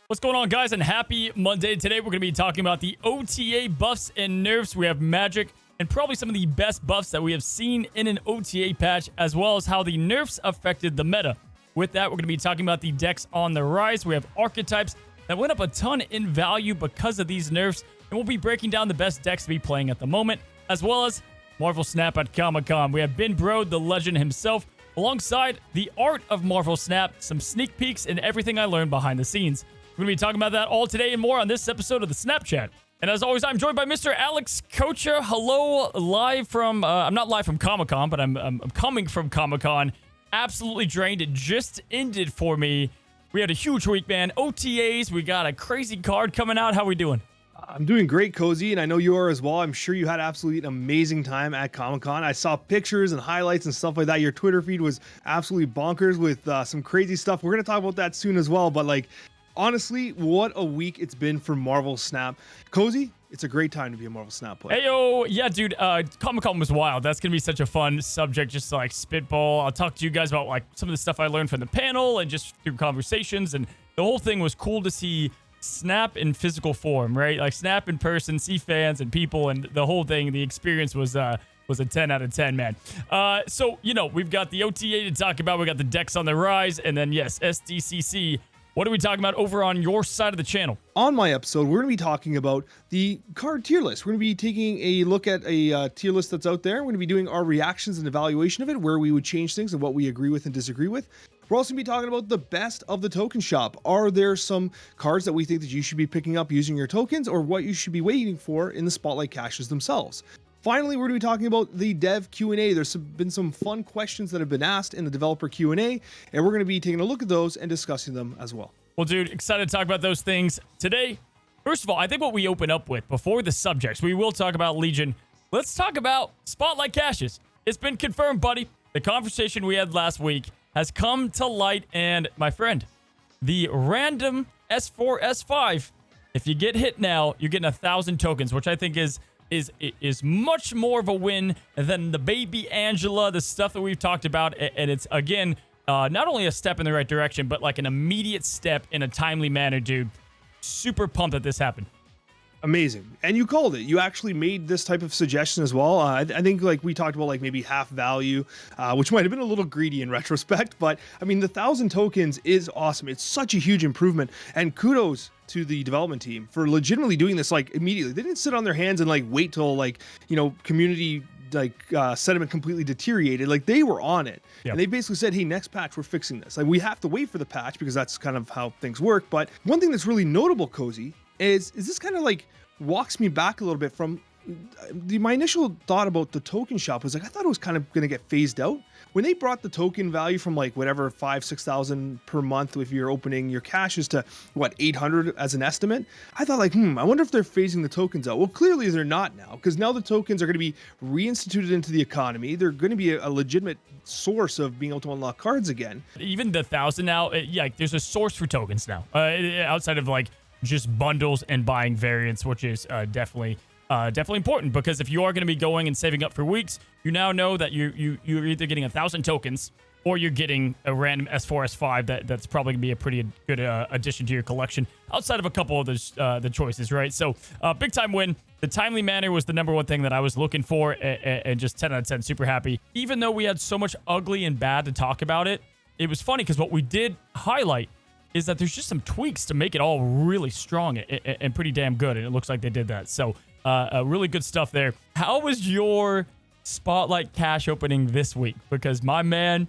What's going on, guys, and happy Monday. Today we're going to be talking about the OTA buffs and nerfs. We have Magik and probably some of the best buffs that we have seen in an OTA patch, as well as how the nerfs affected the meta. With that, we're going to be talking about the decks on the rise. We have archetypes that went up a ton in value because of these nerfs, and we'll be breaking down the best decks to be playing at the moment, as well as Marvel Snap at Comic-Con. We have Ben Bro, the legend himself, alongside the art of Marvel Snap, some sneak peeks, and everything I learned behind the scenes. We're going to be talking about that all today and more on this episode of the Snapchat. And as always, I'm joined by Mr. Alex Coccia. Hello, live from, I'm not live from Comic-Con, but I'm coming from Comic-Con. Absolutely drained. It just ended for me. We had a huge week, man. OTAs, we got a crazy card coming out. How we doing? I'm doing great, Cozy, and I know you are as well. I'm sure you had absolutely an amazing time at Comic-Con. I saw pictures and highlights and stuff like that. Your Twitter feed was absolutely bonkers with some crazy stuff. We're going to talk about that soon as well, but like, honestly, what a week it's been for Marvel Snap. Cozy, it's a great time to be a Marvel Snap player. Hey, yo, yeah, dude, Comic-Con was wild. That's going to be such a fun subject, just to, like, spitball. I'll talk to you guys about, like, some of the stuff I learned from the panel and just through conversations, and the whole thing was cool to see Snap in physical form, right? Like, Snap in person, see fans and people, and the whole thing, the experience was a 10 out of 10, man. So, you know, we've got the OTA to talk about. We got the decks on the rise, and then, yes, SDCC. What are we talking about over on your side of the channel? On my episode, we're going to be talking about the card tier list. We're going to be taking a look at a tier list that's out there. We're going to be doing our reactions and evaluation of it, where we would change things and what we agree with and disagree with. We're also going to be talking about the best of the token shop. Are there some cards that we think that you should be picking up using your tokens, or what you should be waiting for in the spotlight caches themselves? Finally, we're going to be talking about the dev Q&A. There's been some fun questions that have been asked in the developer Q&A, and we're going to be taking a look at those and discussing them as well. Well, dude, excited to talk about those things today. First of all, I think what we open up with before the subjects, we will talk about Legion. Let's talk about spotlight caches. It's been confirmed, buddy. The conversation we had last week has come to light, and my friend, the random S4, S5, if you get hit now, you're getting 1,000 tokens, which I think is much more of a win than the baby Angela, the stuff that we've talked about. And it's, again, not only a step in the right direction, but like an immediate step in a timely manner, dude. Super pumped that this happened. Amazing. And you called it. You actually made this type of suggestion as well. I think like we talked about like maybe half value, which might have been a little greedy in retrospect, but I mean, the 1,000 tokens is awesome. It's such a huge improvement, and kudos to the development team for legitimately doing this like immediately. They didn't sit on their hands and like wait till like, you know, community like sentiment completely deteriorated. Like, they were on it. Yep. And they basically said, hey, next patch we're fixing this. Like, we have to wait for the patch because that's kind of how things work. But one thing that's really notable, Cozy, is this kind of like walks me back a little bit from my initial thought about the token shop was like, I thought it was kind of going to get phased out. When they brought the token value from like whatever 5,000-6,000 per month if you're opening your caches to what 800 as an estimate, I thought like, I wonder if they're phasing the tokens out. Well, clearly they're not now, because now the tokens are going to be reinstituted into the economy. They're going to be a legitimate source of being able to unlock cards again. Even the 1,000 now, yeah, there's a source for tokens now, outside of like just bundles and buying variants, which is definitely important, because if you are going to be going and saving up for weeks, you now know that you're either getting 1,000 tokens or you're getting a random S4, S5 that's probably going to be a pretty good addition to your collection, outside of a couple of the choices, right? So big time win. The timely manner was the number one thing that I was looking for, and just 10 out of 10, super happy. Even though we had so much ugly and bad to talk about it, it was funny because what we did highlight is that there's just some tweaks to make it all really strong and pretty damn good, and it looks like they did that. So really good stuff there. How was your spotlight cache opening this week? Because my man,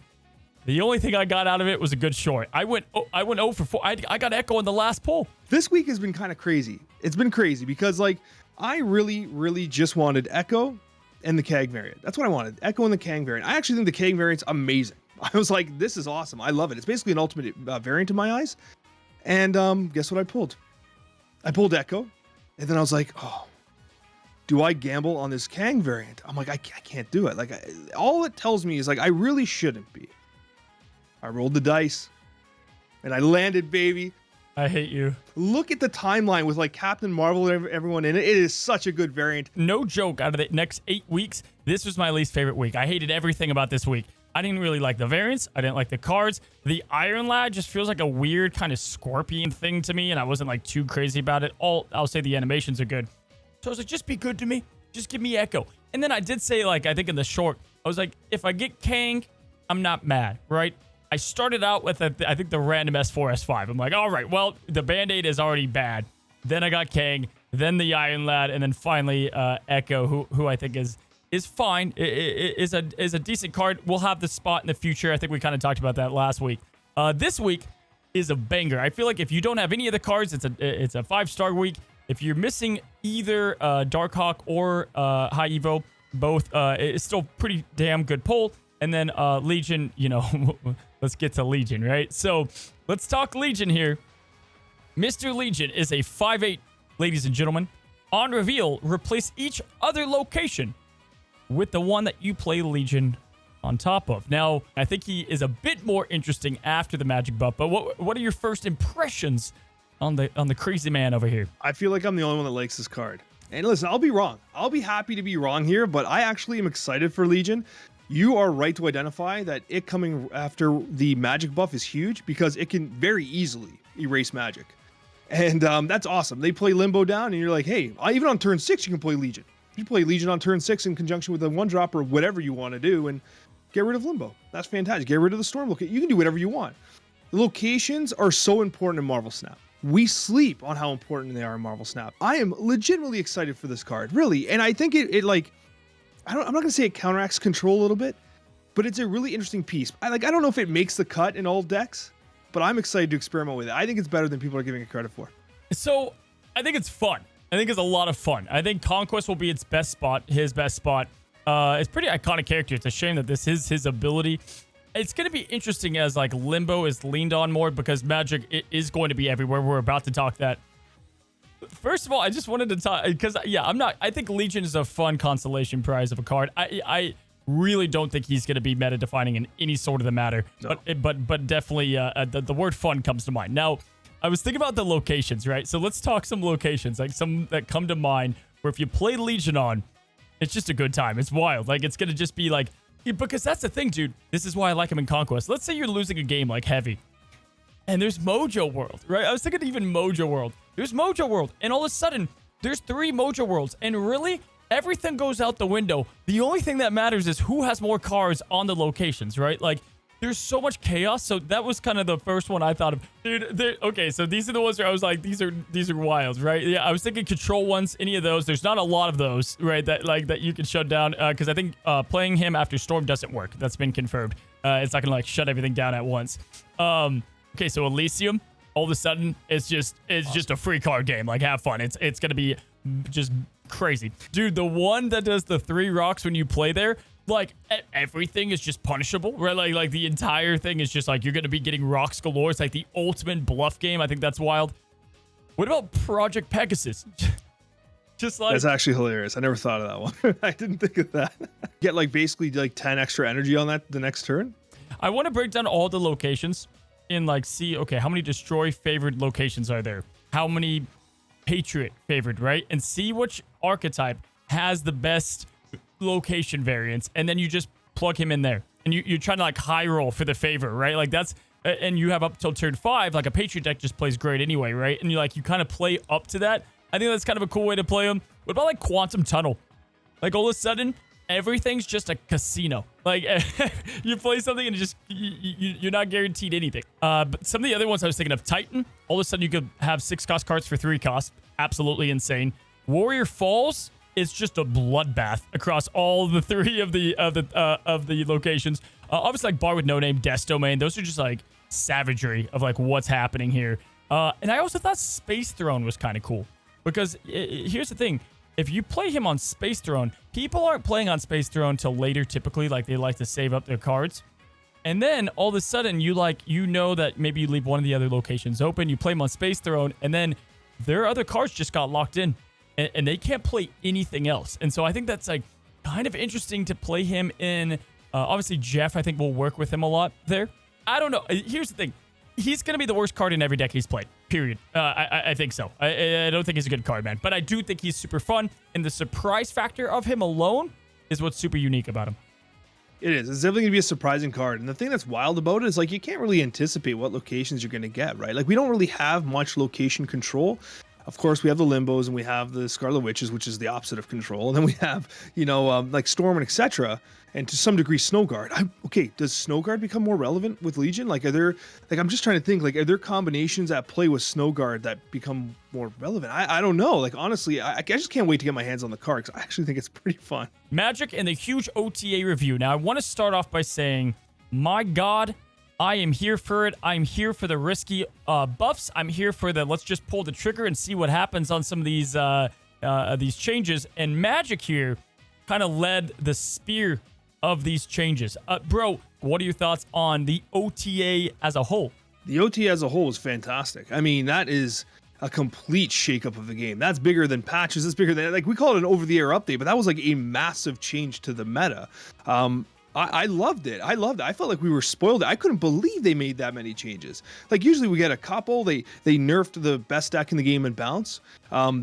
the only thing I got out of it was a good short. I went 0 for 4. I got Echo in the last pull. This week has been kind of crazy. It's been crazy because like I really just wanted Echo and the Kang variant. That's what I wanted. Echo and the Kang variant. I actually think the Kang variant's amazing. I was like, this is awesome. I love it. It's basically an ultimate variant in my eyes. And guess what I pulled? I pulled Echo, and then I was like, oh, do I gamble on this Kang variant? I'm like, I can't do it. Like, all it tells me is like, I really shouldn't be. I rolled the dice, and I landed, baby. I hate you. Look at the timeline with like Captain Marvel and everyone in it. It is such a good variant. No joke, out of the next 8 weeks, this was my least favorite week. I hated everything about this week. I didn't really like the variants. I didn't like the cards. The Iron Lad just feels like a weird kind of scorpion thing to me, and I wasn't like too crazy about it. I'll say the animations are good. So I was like, just be good to me. Just give me Echo. And then I did say, like, I think in the short, I was like, if I get Kang, I'm not mad, right? I started out with, I think, the random S4, S5. I'm like, all right, well, the Band-Aid is already bad. Then I got Kang, then the Iron Lad, and then finally Echo, who I think is fine, is a decent card. We'll have the spot in the future. I think we kind of talked about that last week. This week is a banger. I feel like if you don't have any of the cards, it's a 5-star week. If you're missing either Darkhawk or High Evo, both, it's still pretty damn good pull. And then Legion, you know, let's get to Legion, right? So let's talk Legion here. Mr. Legion is a 5/8, ladies and gentlemen. On reveal, replace each other location with the one that you play Legion on top of. Now, I think he is a bit more interesting after the magic buff, but what are your first impressions on the crazy man over here? I feel like I'm the only one that likes this card. And listen, I'll be wrong. I'll be happy to be wrong here, but I actually am excited for Legion. You are right to identify that it coming after the magic buff is huge because it can very easily erase magic. And that's awesome. They play Limbo down and you're like, hey, even on turn 6, you can play Legion. You play Legion on turn 6 in conjunction with a 1-drop or whatever you want to do and get rid of Limbo. That's fantastic. Get rid of the Storm location. You can do whatever you want. The locations are so important in Marvel Snap. We sleep on how important they are in Marvel Snap. I am legitimately excited for this card, really. And I think it like, I'm not going to say it counteracts control a little bit, but it's a really interesting piece. I don't know if it makes the cut in all decks, but I'm excited to experiment with it. I think it's better than people are giving it credit for. So I think it's fun. I think it's a lot of fun. I think Conquest will be its best spot, his best spot. It's pretty iconic character. It's a shame that this is his ability. It's going to be interesting as like Limbo is leaned on more because magic is going to be everywhere. We're about to talk that. First of all, I just wanted to talk because I think Legion is a fun consolation prize of a card. I really don't think he's going to be meta defining in any sort of the matter. No. But definitely the word fun comes to mind. Now, I was thinking about the locations, right? So let's talk some locations, like some that come to mind where if you play Legion on, it's just a good time. It's wild. Like it's going to just be like, because that's the thing, dude. This is why I like him in Conquest. Let's say you're losing a game like Heavy. And there's Mojo World, right? I was thinking even Mojo World. There's Mojo World. And all of a sudden, there's 3 Mojo Worlds. And really, everything goes out the window. The only thing that matters is who has more cards on the locations, right? Like, there's so much chaos. So that was kind of the first one I thought of. Dude, okay, so these are the ones where I was like, these are wild, right? Yeah, I was thinking control ones, any of those. There's not a lot of those, right? That you can shut down. Because I think playing him after Storm doesn't work. That's been confirmed. It's not gonna like shut everything down at once. Okay, so Elysium, all of a sudden, it's just a free card game. Like, have fun. It's gonna be just crazy. Dude, the one that does the 3 rocks when you play there, like, everything is just punishable, right? Like the entire thing is just like, you're gonna be getting rocks galore. It's like the ultimate bluff game. I think that's wild. What about Project Pegasus? Just like... That's actually hilarious. I never thought of that one. I didn't think of that. Get like basically like 10 extra energy on that the next turn. I want to break down all the locations and like see, okay, how many destroy favored locations are there? How many Patriot favored, right? And see which archetype has the best location variance, and then you just plug him in there. And you're trying to like high roll for the favor, right? Like that's, and you have up till turn 5, like a Patriot deck just plays great anyway, right? And you kind of play up to that. I think that's kind of a cool way to play them. What about like Quantum Tunnel? Like all of a sudden, everything's just a casino. Like you play something and you're not guaranteed anything. But some of the other ones I was thinking of, Titan. All of a sudden you could have 6 cost cards for 3 costs. Absolutely insane. Warrior Falls is just a bloodbath across all the 3 of the locations. Obviously like Bar with No Name, Death Domain. Those are just like savagery of like what's happening here. And I also thought Space Throne was kind of cool because here's the thing. If you play him on Space Throne, people aren't playing on Space Throne till later typically, like they like to save up their cards. And then all of a sudden you know that maybe you leave one of the other locations open, you play him on Space Throne, and then their other cards just got locked in and they can't play anything else. And so I think that's like kind of interesting to play him in. Obviously Jeff, I think will work with him a lot there. I don't know. Here's the thing. He's going to be the worst card in every deck he's played, period. I think so. I don't think he's a good card, man. But I do think he's super fun. And the surprise factor of him alone is what's super unique about him. It is. It's definitely gonna be a surprising card. And the thing that's wild about it is like you can't really anticipate what locations you're gonna get, right? Like we don't really have much location control. Of course, we have the Limbos and we have the Scarlet Witches, which is the opposite of control. And then we have, like Storm and etc. And to some degree, Snowguard. Okay, does Snowguard become more relevant with Legion? Like, I'm just trying to think, like, are there combinations at play with Snowguard that become more relevant? I don't know. Like, honestly, I just can't wait to get my hands on the card because I actually think it's pretty fun. Magic and the huge OTA review. Now, I want to start off by saying, my God, I am here for it. I'm here for the risky buffs. I'm here for the let's just pull the trigger and see what happens on some of these changes. And Magic here kind of led the spear of these changes. Bro, what are your thoughts on the OTA as a whole? The OTA as a whole is fantastic. I mean, that is a complete shakeup of the game. That's bigger than patches. It's bigger than, like, we call it an over-the-air update, but that was like a massive change to the meta. I loved it. I felt like we were spoiled. I couldn't believe they made that many changes. Like usually we get a couple. They nerfed the best deck in the game and bounce.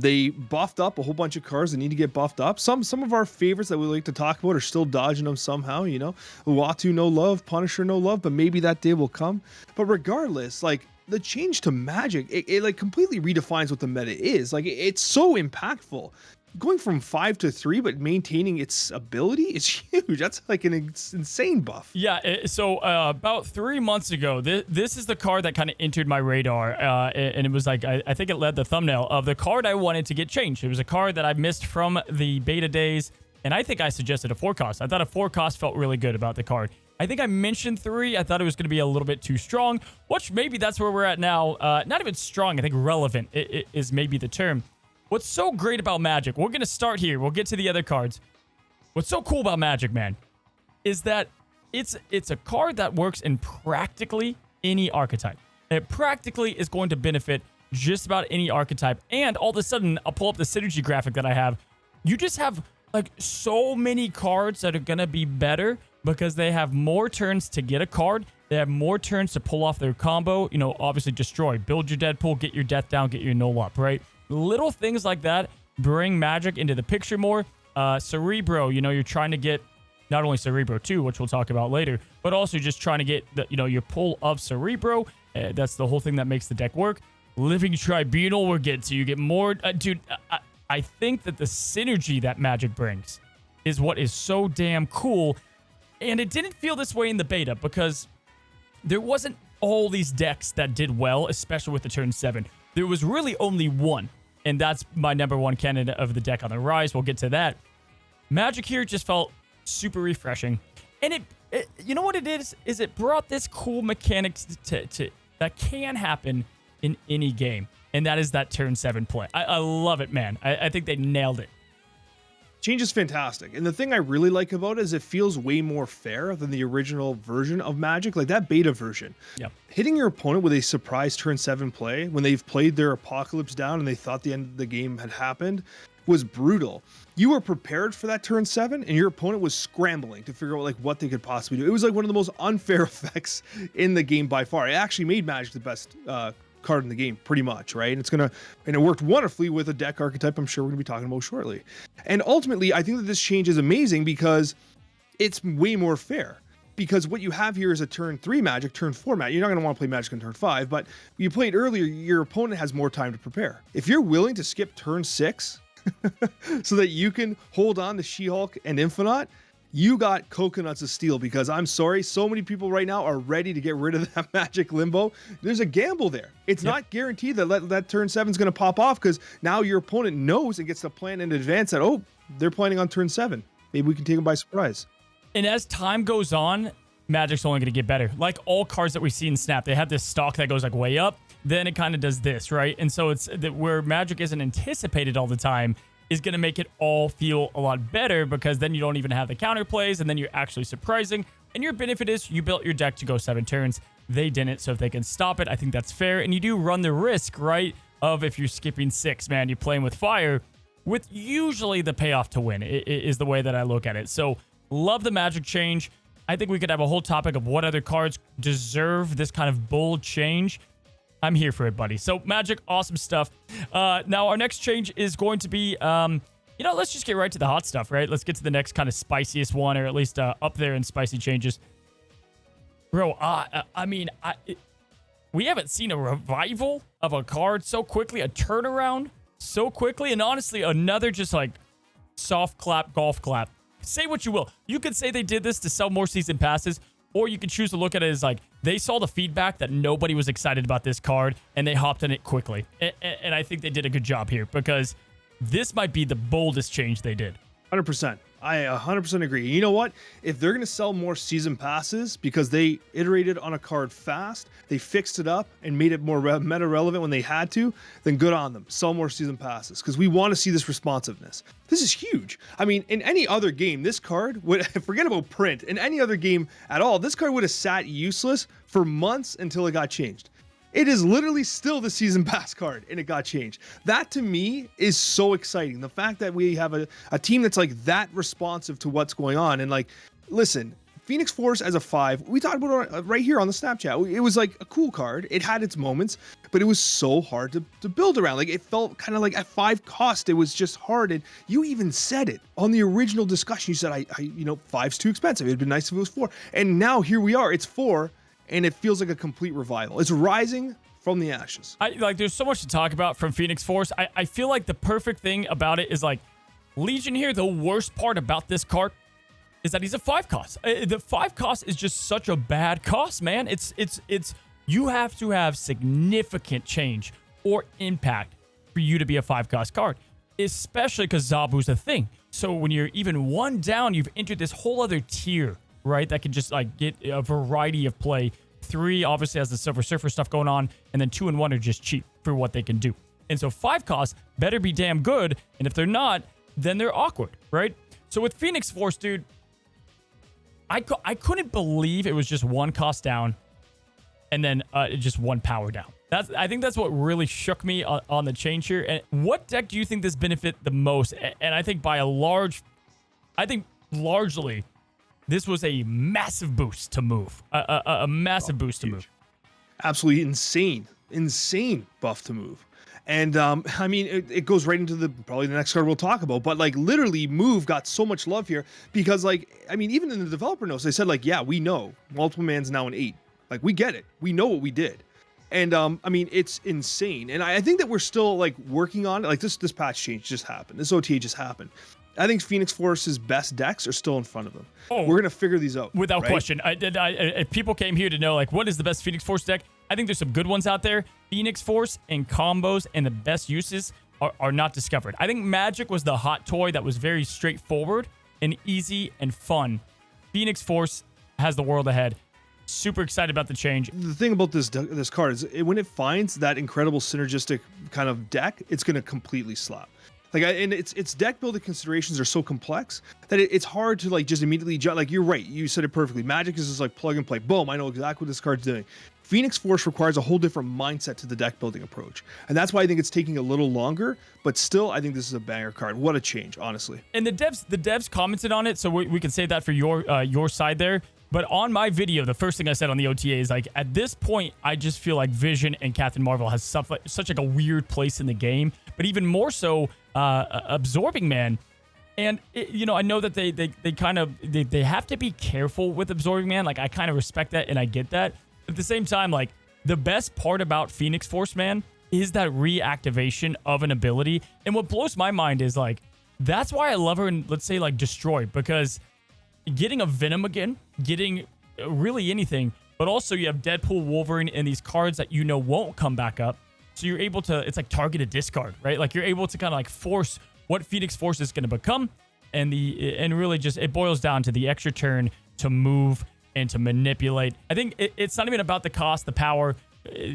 They buffed up a whole bunch of cards that need to get buffed up. Some of our favorites that we like to talk about are still dodging them somehow. Uatu no love, Punisher no love, but maybe that day will come. But regardless, like the change to Magic, it like completely redefines what the meta is. Like it's so impactful. Going from 5 to 3, but maintaining its ability is huge. That's like an insane buff. Yeah, so about 3 months ago, this is the card that kind of entered my radar, and it was like, I think it led the thumbnail of the card I wanted to get changed. It was a card that I missed from the beta days, and I think I suggested a 4-cost. I thought a 4-cost felt really good about the card. I think I mentioned 3. I thought it was going to be a little bit too strong, which maybe that's where we're at now. Not even strong, I think relevant is maybe the term. What's so great about Magic, we're going to start here. We'll get to the other cards. What's so cool about Magic, man, is that it's a card that works in practically any archetype. It practically is going to benefit just about any archetype. And all of a sudden, I'll pull up the synergy graphic that I have. You just have like so many cards that are going to be better because they have more turns to get a card. They have more turns to pull off their combo. Obviously destroy, build your Deadpool, get your death down, get your null up, right? Little things like that bring Magic into the picture more. Cerebro, you're trying to get not only Cerebro 2, which we'll talk about later, but also just trying to get your pull of Cerebro. That's the whole thing that makes the deck work. Living Tribunal, we'll get to. You get more. Dude, I think that the synergy that Magic brings is what is so damn cool. And it didn't feel this way in the beta because there wasn't all these decks that did well, especially with the turn 7. There was really only one, and that's my number one candidate of the deck on the rise. We'll get to that. Magic here just felt super refreshing. And it you know what it is it brought this cool mechanics to that can happen in any game, and that is that turn 7 play. I love it, man. I think they nailed it. Change is fantastic. And the thing I really like about it is it feels way more fair than the original version of Magic, like that beta version. Yep. Hitting your opponent with a surprise turn 7 play when they've played their Apocalypse down and they thought the end of the game had happened was brutal. You were prepared for that turn 7 and your opponent was scrambling to figure out like what they could possibly do. It was like one of the most unfair effects in the game by far. It actually made Magic the best card in the game pretty much, right? And it worked wonderfully with a deck archetype I'm sure we're gonna be talking about shortly. And ultimately I think that this change is amazing because it's way more fair, because what you have here is a turn 3 Magic, turn 4 Magic. You're not going to want to play Magic on turn 5, but you played earlier, your opponent has more time to prepare. If you're willing to skip turn 6 so that you can hold on to She-Hulk and Infinite, you got coconuts of steel, because I'm sorry, so many people right now are ready to get rid of that Magic Limbo. There's a gamble there. It's not guaranteed that turn 7 is going to pop off, because now your opponent knows and gets to plan in advance that, oh, they're planning on turn 7. Maybe we can take them by surprise. And as time goes on, Magic's only going to get better. Like all cards that we see in Snap, they have this stock that goes like way up, then it kind of does this, right? And so it's where Magic isn't anticipated all the time is going to make it all feel a lot better, because then you don't even have the counter plays, and then you're actually surprising. And your benefit is you built your deck to go 7 turns. They didn't, so if they can stop it, I think that's fair. And you do run the risk, right, of if you're skipping 6, man, you're playing with fire, with usually the payoff to win is the way that I look at it. So love the Magic change. I think we could have a whole topic of what other cards deserve this kind of bold change. I'm here for it, buddy. So Magic, awesome stuff. Now our next change is going to be you know, let's just get right to the hot stuff, right? Let's get to the next kind of spiciest one, or at least up there in spicy changes. Bro, we haven't seen a revival of a card so quickly, a turnaround so quickly, and honestly, another just like soft clap, golf clap. Say what you will. You could say they did this to sell more season passes, or you could choose to look at it as like they saw the feedback that nobody was excited about this card, and they hopped on it quickly. And I think they did a good job here, because this might be the boldest change they did. 100%. I 100% agree. You know what? If they're going to sell more season passes because they iterated on a card fast, they fixed it up and made it more meta relevant when they had to, then good on them. Sell more season passes, because we want to see this responsiveness. This is huge. I mean, in any other game, this card would, forget about print, in any other game at all, this card would have sat useless for months until it got changed. It is literally still the season pass card, and it got changed. That to me is so exciting. The fact that we have a team that's like that responsive to what's going on. And like, listen, Phoenix Force as a 5, we talked about it right here on the Snapchat. It was like a cool card. It had its moments, but it was so hard to build around. Like, it felt kind of like at 5 cost, it was just hard. And you even said it on the original discussion. You said, I 5's too expensive. It'd been nice if it was 4. And now here we are. It's 4. And it feels like a complete revival. It's rising from the ashes. There's so much to talk about from Phoenix Force. I feel like the perfect thing about it is like Legion here. The worst part about this card is that he's a 5 cost. The 5 cost is just such a bad cost, man. It's you have to have significant change or impact for you to be a 5 cost card, especially because Zabu's a thing. So when you're even 1 down, you've entered this whole other tier, right? That can just like get a variety of play. 3 obviously has the Silver Surfer stuff going on, and then 2 and 1 are just cheap for what they can do. And so 5 costs better be damn good, and if they're not, then they're awkward, right? So with Phoenix Force, dude, I couldn't believe it was just 1 cost down, and then just 1 power down. I think that's what really shook me on the change here. And what deck do you think this benefit the most? And I think largely, this was a massive boost to move. A massive boost to move. Absolutely insane buff to move. And I mean, it goes right into probably the next card we'll talk about. But like literally, move got so much love here because like, I mean, even in the developer notes, they said like, yeah, we know multiple man's now an 8. Like we get it. We know what we did. And I mean, it's insane. And I think that we're still like working on it. Like this patch change just happened. This OTA just happened. I think Phoenix Force's best decks are still in front of them. Oh, we're going to figure these out. Without right? question. If people came here to know, like, what is the best Phoenix Force deck? I think there's some good ones out there. Phoenix Force and combos and the best uses are not discovered. I think Magik was the hot toy that was very straightforward and easy and fun. Phoenix Force has the world ahead. Super excited about the change. The thing about this card is when it finds that incredible synergistic kind of deck, it's going to completely slap. Like, and its deck building considerations are so complex that it's hard to like just immediately judge. Like, you're right, you said it perfectly. Magik is just like plug and play. Boom, I know exactly what this card's doing. Phoenix Force requires a whole different mindset to the deck building approach, and that's why I think it's taking a little longer. But still, I think this is a banger card. What a change, honestly. And the devs commented on it, so we can say that for your side there. But on my video, the first thing I said on the OTA is like, at this point, I just feel like Vision and Captain Marvel has such like a weird place in the game, but even more so, Absorbing Man. And I know that they have to be careful with Absorbing Man. Like, I kind of respect that and I get that. But at the same time, like, the best part about Phoenix Force, man, is that reactivation of an ability. And what blows my mind is like, that's why I love her in, let's say, like Destroy, because getting a Venom again, getting really anything, but also you have Deadpool, Wolverine, and these cards that won't come back up. So you're able to, it's like targeted discard, right? Like, you're able to kind of like force what Phoenix Force is going to become, and really just, it boils down to the extra turn to move and to manipulate. I think it's not even about the cost, the power,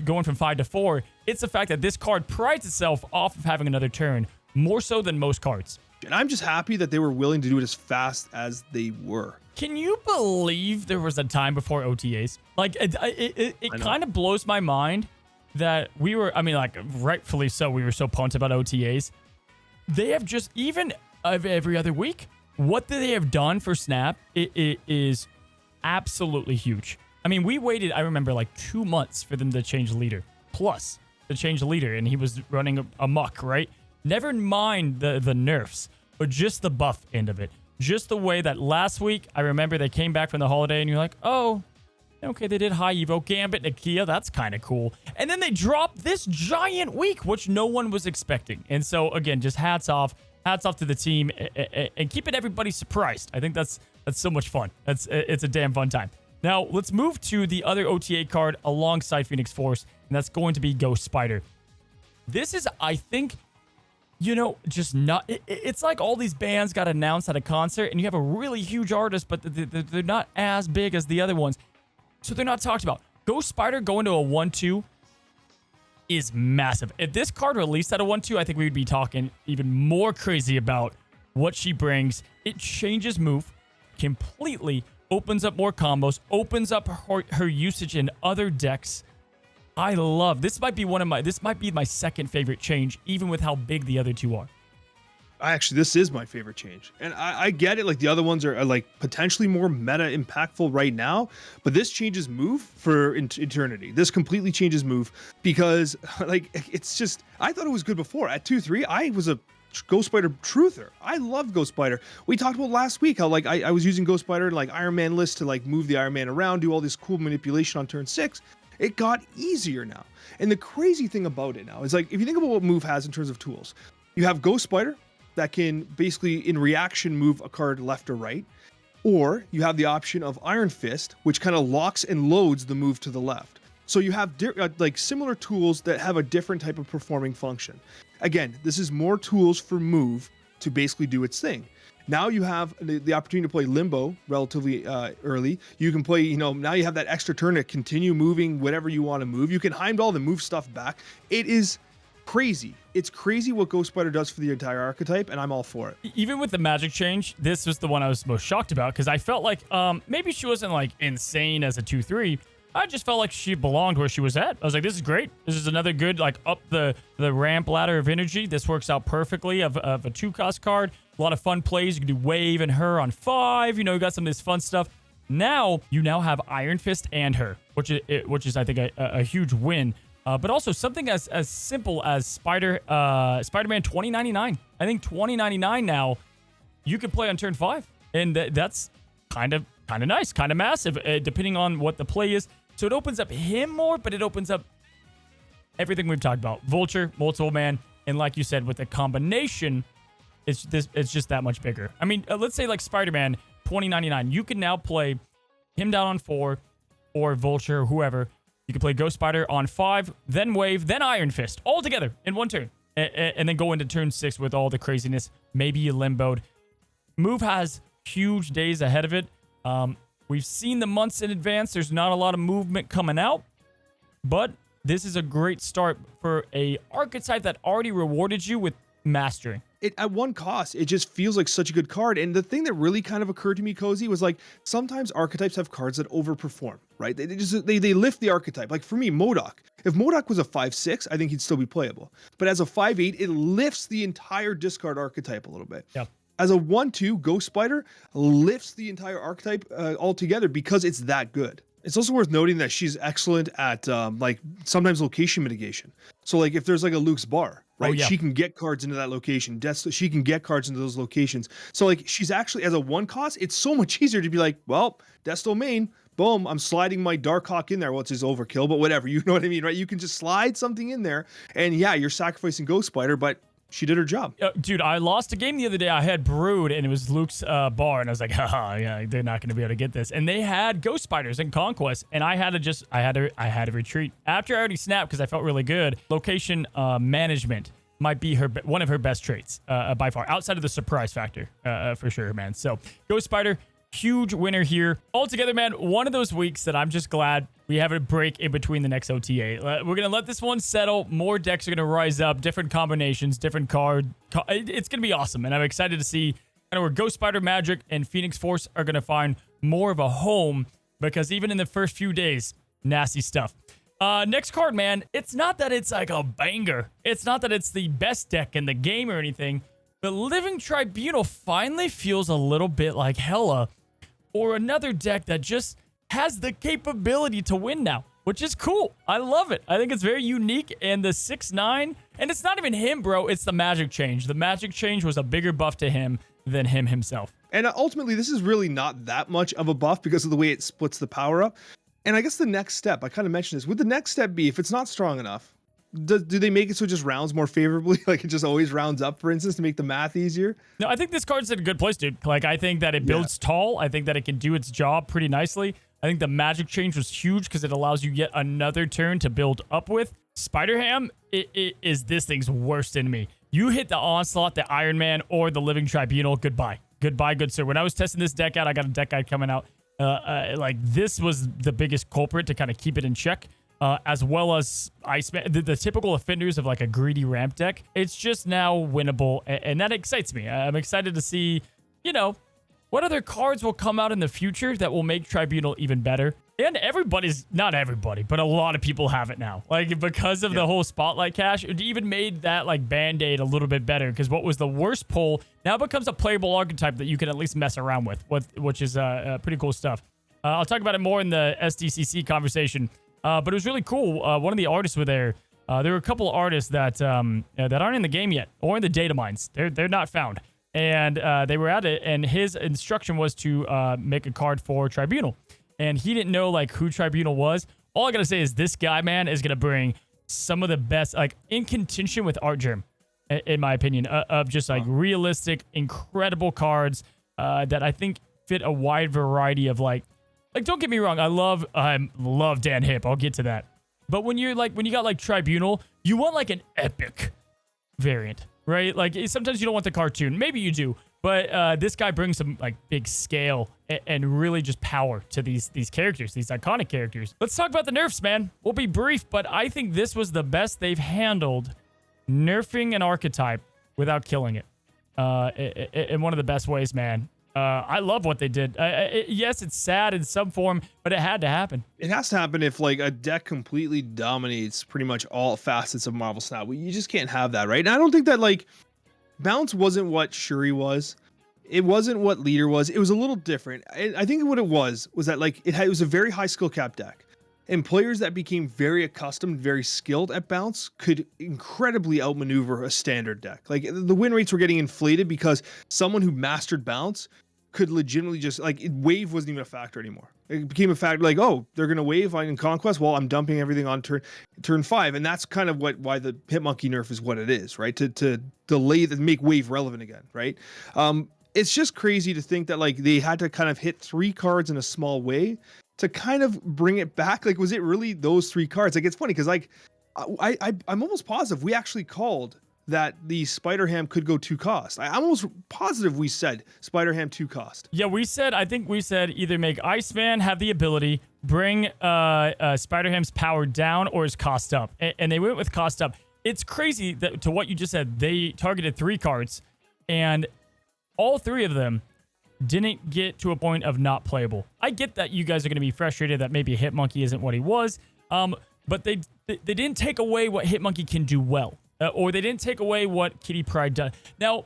going from 5 to 4. It's the fact that this card prides itself off of having another turn, more so than most cards. And I'm just happy that they were willing to do it as fast as they were. Can you believe there was a time before OTAs? Like, it kind of blows my mind that we were, I mean, like, rightfully so, we were so pumped about OTAs. They have just, even every other week, what they have done for Snap it is absolutely huge. I mean, we waited, I remember, like 2 months for them to change leader. Plus, to change the leader, and he was running amok, right? Never mind the nerfs. but just the buff end of it. Just the way that last week, I remember they came back from the holiday and you're like, oh, okay, they did high Evo, Gambit, Nakia, that's kind of cool. And then they dropped this giant week, which no one was expecting. And so, again, just hats off to the team and keeping everybody surprised. I think that's so much fun. It's a damn fun time. Now, let's move to the other OTA card alongside Phoenix Force, and that's going to be Ghost Spider. This is, I think, you know, just not... It's like all these bands got announced at a concert, and you have a really huge artist, but they're not as big as the other ones. So they're not talked about. Ghost Spider going to a 1-2 is massive. If this card released at a 1-2, I think we would be talking even more crazy about what she brings. It changes move completely, opens up more combos, opens up her usage in other decks. I love this. Might be my second favorite change, even with how big the other two are. Actually, this is my favorite change. And I get it. Like, the other ones are like potentially more meta impactful right now, but this changes move for eternity. This completely changes move because, like, it's just, I thought it was good before. At 2-3, I was a Ghost Spider truther. I love Ghost Spider. We talked about last week how, like, I was using Ghost Spider in, like, Iron Man list to, like, move the Iron Man around, do all this cool manipulation on turn 6. It got easier now. And the crazy thing about it now is, like, if you think about what move has in terms of tools, you have Ghost Spider that can basically in reaction move a card left or right, or you have the option of Iron Fist, which kind of locks and loads the move to the left. So you have like similar tools that have a different type of performing function. Again, this is more tools for move to basically do its thing. Now you have the opportunity to play Limbo relatively early. You can play, you know, now you have that extra turn to continue moving whatever you want to move. You can Heimdall the move stuff back. It is crazy. It's crazy what Ghost Spider does for the entire archetype, and I'm all for it. Even with the magic change, this was the one I was most shocked about because I felt like maybe she wasn't like insane as a 2-3. I just felt like she belonged where she was at. I was like, this is great. This is another good, like, up the ramp ladder of energy. This works out perfectly of a 2-cost card. A lot of fun plays. You can do Wave and her on 5. You know, you got some of this fun stuff. Now, you now have Iron Fist and her, which is I think, a huge win. But also something as simple as Spider-Man 2099. I think 2099 now, you can play on turn 5. And that's kind of nice, kind of massive, depending on what the play is. So it opens up him more, but it opens up everything we've talked about. Vulture, multiple man, and like you said, with the combination, it's just that much bigger. I mean, let's say like Spider-Man 2099. You can now play him down on 4, or Vulture, or whoever. You can play Ghost Spider on 5, then Wave, then Iron Fist, all together in one turn. And then go into turn 6 with all the craziness. Maybe you limboed. Move has huge days ahead of it. We've seen the months in advance. There's not a lot of movement coming out. But this is a great start for a archetype that already rewarded you with mastering. It, at one cost, it just feels like such a good card. And the thing that really kind of occurred to me, Cozy, was like sometimes archetypes have cards that overperform, right? They lift the archetype. Like for me, MODOK. If MODOK was a 5-6, I think he'd still be playable. But as a 5-8, it lifts the entire discard archetype a little bit. Yeah. As a 1-2, Ghost Spider lifts the entire archetype altogether because it's that good. It's also worth noting that she's excellent at like sometimes location mitigation. So like if there's like a Luke's bar, right? Oh, yeah. She can get cards into that location. She can get cards into those locations. So like she's actually, as a 1 cost, it's so much easier to be like, well, Desto main, boom, I'm sliding my Darkhawk in there. Well, it's his overkill, but whatever. You know what I mean, right? You can just slide something in there, and yeah, you're sacrificing Ghost Spider, but she did her job. Dude, I lost a game the other day. I had Brood, and it was Luke's bar, and I was like, haha, yeah, they're not going to be able to get this. And they had Ghost Spiders and Conquest, and I had to retreat. After I already snapped because I felt really good, location management might be one of her best traits by far, outside of the surprise factor, for sure, man. So Ghost Spider, huge winner here. Altogether, man, one of those weeks that I'm just glad we have a break in between the next OTA. We're going to let this one settle. More decks are going to rise up, different combinations, different it's going to be awesome. And I'm excited to see kind of where Ghost Spider, Magic, and Phoenix Force are going to find more of a home, because even in the first few days, nasty stuff. Next card, man, it's not that it's like a banger. It's not that it's the best deck in the game or anything. But Living Tribunal finally feels a little bit like Hela, or another deck that just has the capability to win now. which is cool. I love it. I think it's very unique. And the 6'9", and it's not even him, bro. It's the magic change. The magic change was a bigger buff to him than him himself. And ultimately, this is really not that much of a buff because of the way it splits the power up. And I guess the next step, I kind of mentioned this, would the next step be, if it's not strong enough, do they make it so it just rounds more favorably? Like it just always rounds up, for instance, to make the math easier? No, I think this card's in a good place, dude. Like, I think that it builds tall. I think that it can do its job pretty nicely. I think the magic change was huge because it allows you yet another turn to build up with. Spider-Ham it is this thing's worst enemy. You hit the Onslaught, the Iron Man, or the Living Tribunal, goodbye. Goodbye, good sir. When I was testing this deck out, I got a deck guide coming out. Like, this was the biggest culprit to kind of keep it in check. As well as Iceman, the typical offenders of like a greedy ramp deck. It's just now winnable, and that excites me. I'm excited to see, you know, what other cards will come out in the future that will make Tribunal even better. And not everybody, but a lot of people have it now. Like, because of the whole Spotlight cache, it even made that like Band-Aid a little bit better, because what was the worst pull now becomes a playable archetype that you can at least mess around with, which is pretty cool stuff. I'll talk about it more in the SDCC conversation. But it was really cool. One of the artists were there. There were a couple of artists that aren't in the game yet or in the data mines. They're not found. And they were at it, and his instruction was to make a card for Tribunal. And he didn't know like who Tribunal was. All I gotta say is this guy, man, is gonna bring some of the best, like in contention with Art Germ, in my opinion, of just like realistic, incredible cards that I think fit a wide variety of like, don't get me wrong, I love Dan Hip. I'll get to that. But when you got like Tribunal, you want like an epic variant, right? Like sometimes you don't want the cartoon. Maybe you do, but this guy brings some like big scale and really just power to these characters, these iconic characters. Let's talk about the nerfs, man. We'll be brief, but I think this was the best they've handled nerfing an archetype without killing it. In one of the best ways, man. I love what they did. Yes, it's sad in some form, but it had to happen. It has to happen if like a deck completely dominates pretty much all facets of Marvel Snap. You just can't have that, right? And I don't think that like Bounce wasn't what Shuri was. It wasn't what Leader was. It was a little different. I think what it was that like it was a very high skill cap deck. And players that became very accustomed, very skilled at Bounce could incredibly outmaneuver a standard deck. Like the win rates were getting inflated because someone who mastered Bounce could legitimately just like wave wasn't even a factor anymore. It became a factor like, oh, they're gonna wave in Conquest. Well, I'm dumping everything on turn 5, and that's kind of why the Hitmonkey nerf is what it is, right? To delay make wave relevant again, right? It's just crazy to think that like they had to kind of hit 3 cards in a small way to kind of bring it back. Like, was it really those 3 cards? Like, it's funny because like I'm almost positive we actually called that the Spider-Ham could go 2 cost. I'm almost positive we said Spider-Ham 2 cost. Yeah, I think we said either make Iceman have the ability, bring Spider-Ham's power down, or his cost up. And they went with cost up. It's crazy that to what you just said, they targeted 3 cards, and all 3 of them didn't get to a point of not playable. I get that you guys are going to be frustrated that maybe Hitmonkey isn't what he was, but they didn't take away what Hitmonkey can do well, or they didn't take away what Kitty Pryde does. Now,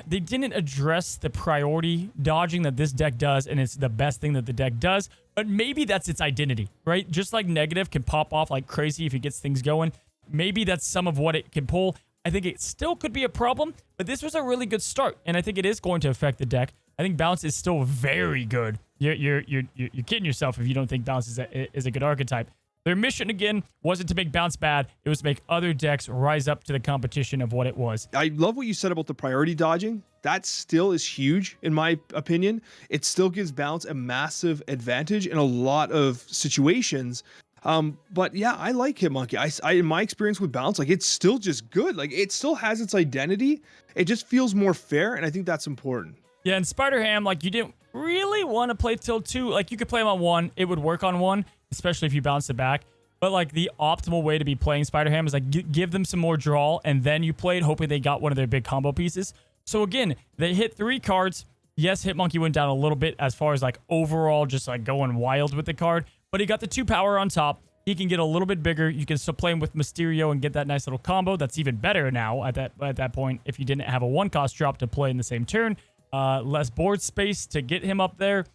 they didn't address the priority dodging that this deck does, and it's the best thing that the deck does, but maybe that's its identity, right? Just like Negative can pop off like crazy if it gets things going, maybe that's some of what it can pull. I think it still could be a problem, but this was a really good start, and I think it is going to affect the deck. I think Bounce is still very good. You're kidding yourself if you don't think Bounce is a good archetype. Their mission, again, wasn't to make Bounce bad. It was to make other decks rise up to the competition of what it was. I love what you said about the priority dodging. That still is huge, in my opinion. It still gives Bounce a massive advantage in a lot of situations. But yeah, I like Hitmonkey. I in my experience with Bounce, like it's still just good. Like it still has its identity. It just feels more fair, and I think that's important. Yeah, and Spider-Ham, like you didn't really want to play till 2. Like you could play him on 1. It would work on 1, especially if you bounce it back. But like the optimal way to be playing Spider-Ham is like give them some more draw, and then you played hoping they got one of their big combo pieces. So again, they hit 3 cards. Yes, Hitmonkey went down a little bit as far as like overall just like going wild with the card, but he got the 2 power on top. He can get a little bit bigger. You can still play him with Mysterio and get that nice little combo. That's even better now at that point if you didn't have a 1 cost drop to play in the same turn. Less board space to get him up there.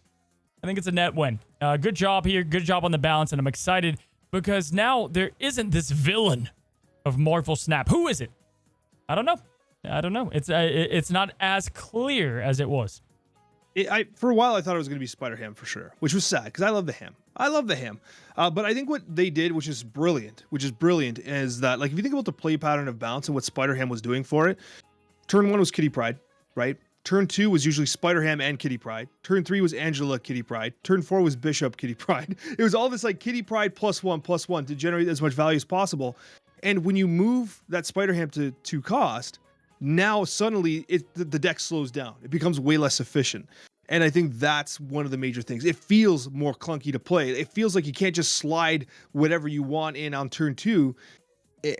I think it's a net win. Good job here. Good job on the balance. And I'm excited because now there isn't this villain of Marvel Snap. Who is it? I don't know. It's not as clear as it was. For a while, I thought it was going to be Spider-Ham for sure, which was sad because I love the Ham. But I think what they did, which is brilliant, is that, like, if you think about the play pattern of bounce and what Spider-Ham was doing for it, turn 1 was Kitty Pryde, right? Turn 2 was usually Spider-Ham and Kitty Pryde. Turn 3 was Angela Kitty Pryde. Turn 4 was Bishop Kitty Pryde. It was all this like Kitty Pryde +1/+1 to generate as much value as possible. And when you move that Spider-Ham to 2 cost, now suddenly the deck slows down. It becomes way less efficient. And I think that's one of the major things. It feels more clunky to play. It feels like you can't just slide whatever you want in on turn 2. The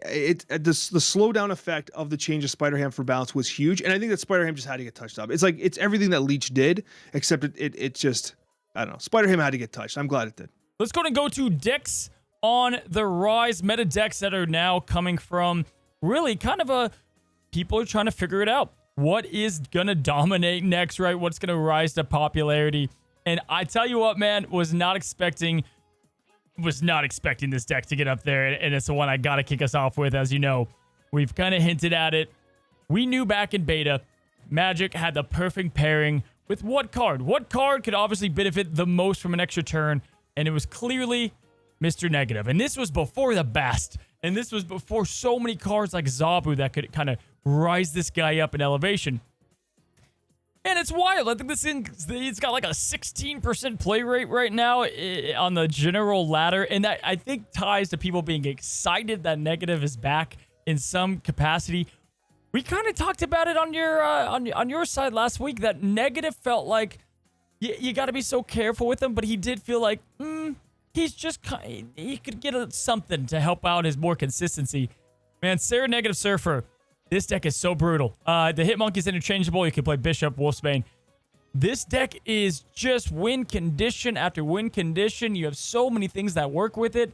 slowdown effect of the change of Spider-Ham for bounce was huge. And I think that Spider-Ham just had to get touched up. It's like, it's everything that Leech did, except it just, I don't know. Spider-Ham had to get touched. I'm glad it did. Let's go to decks on the rise. Meta decks that are now coming from really kind of people are trying to figure it out. What is going to dominate next, right? What's going to rise to popularity? And I tell you what, man, was not expecting this deck to get up there. And it's the one I got to kick us off with. As you know, we've kind of hinted at it. We knew back in beta, Magik had the perfect pairing with what card? What card could obviously benefit the most from an extra turn? And it was clearly Mr. Negative. And this was before the Bast. And this was before so many cards like Zabu that could kind of rise this guy up in elevation. And it's wild. I think this thing, it's got like a 16% play rate right now on the general ladder. And that, I think, ties to people being excited that Negative is back in some capacity. We kind of talked about it on your side last week, that Negative felt like you got to be so careful with him, but he did feel like he could get something to help out his more consistency. Man, Sarah Negative Surfer, this deck is so brutal. The Hitmonkey is interchangeable. You can play Bishop, Wolfsbane. This deck is just win condition after win condition. You have so many things that work with it.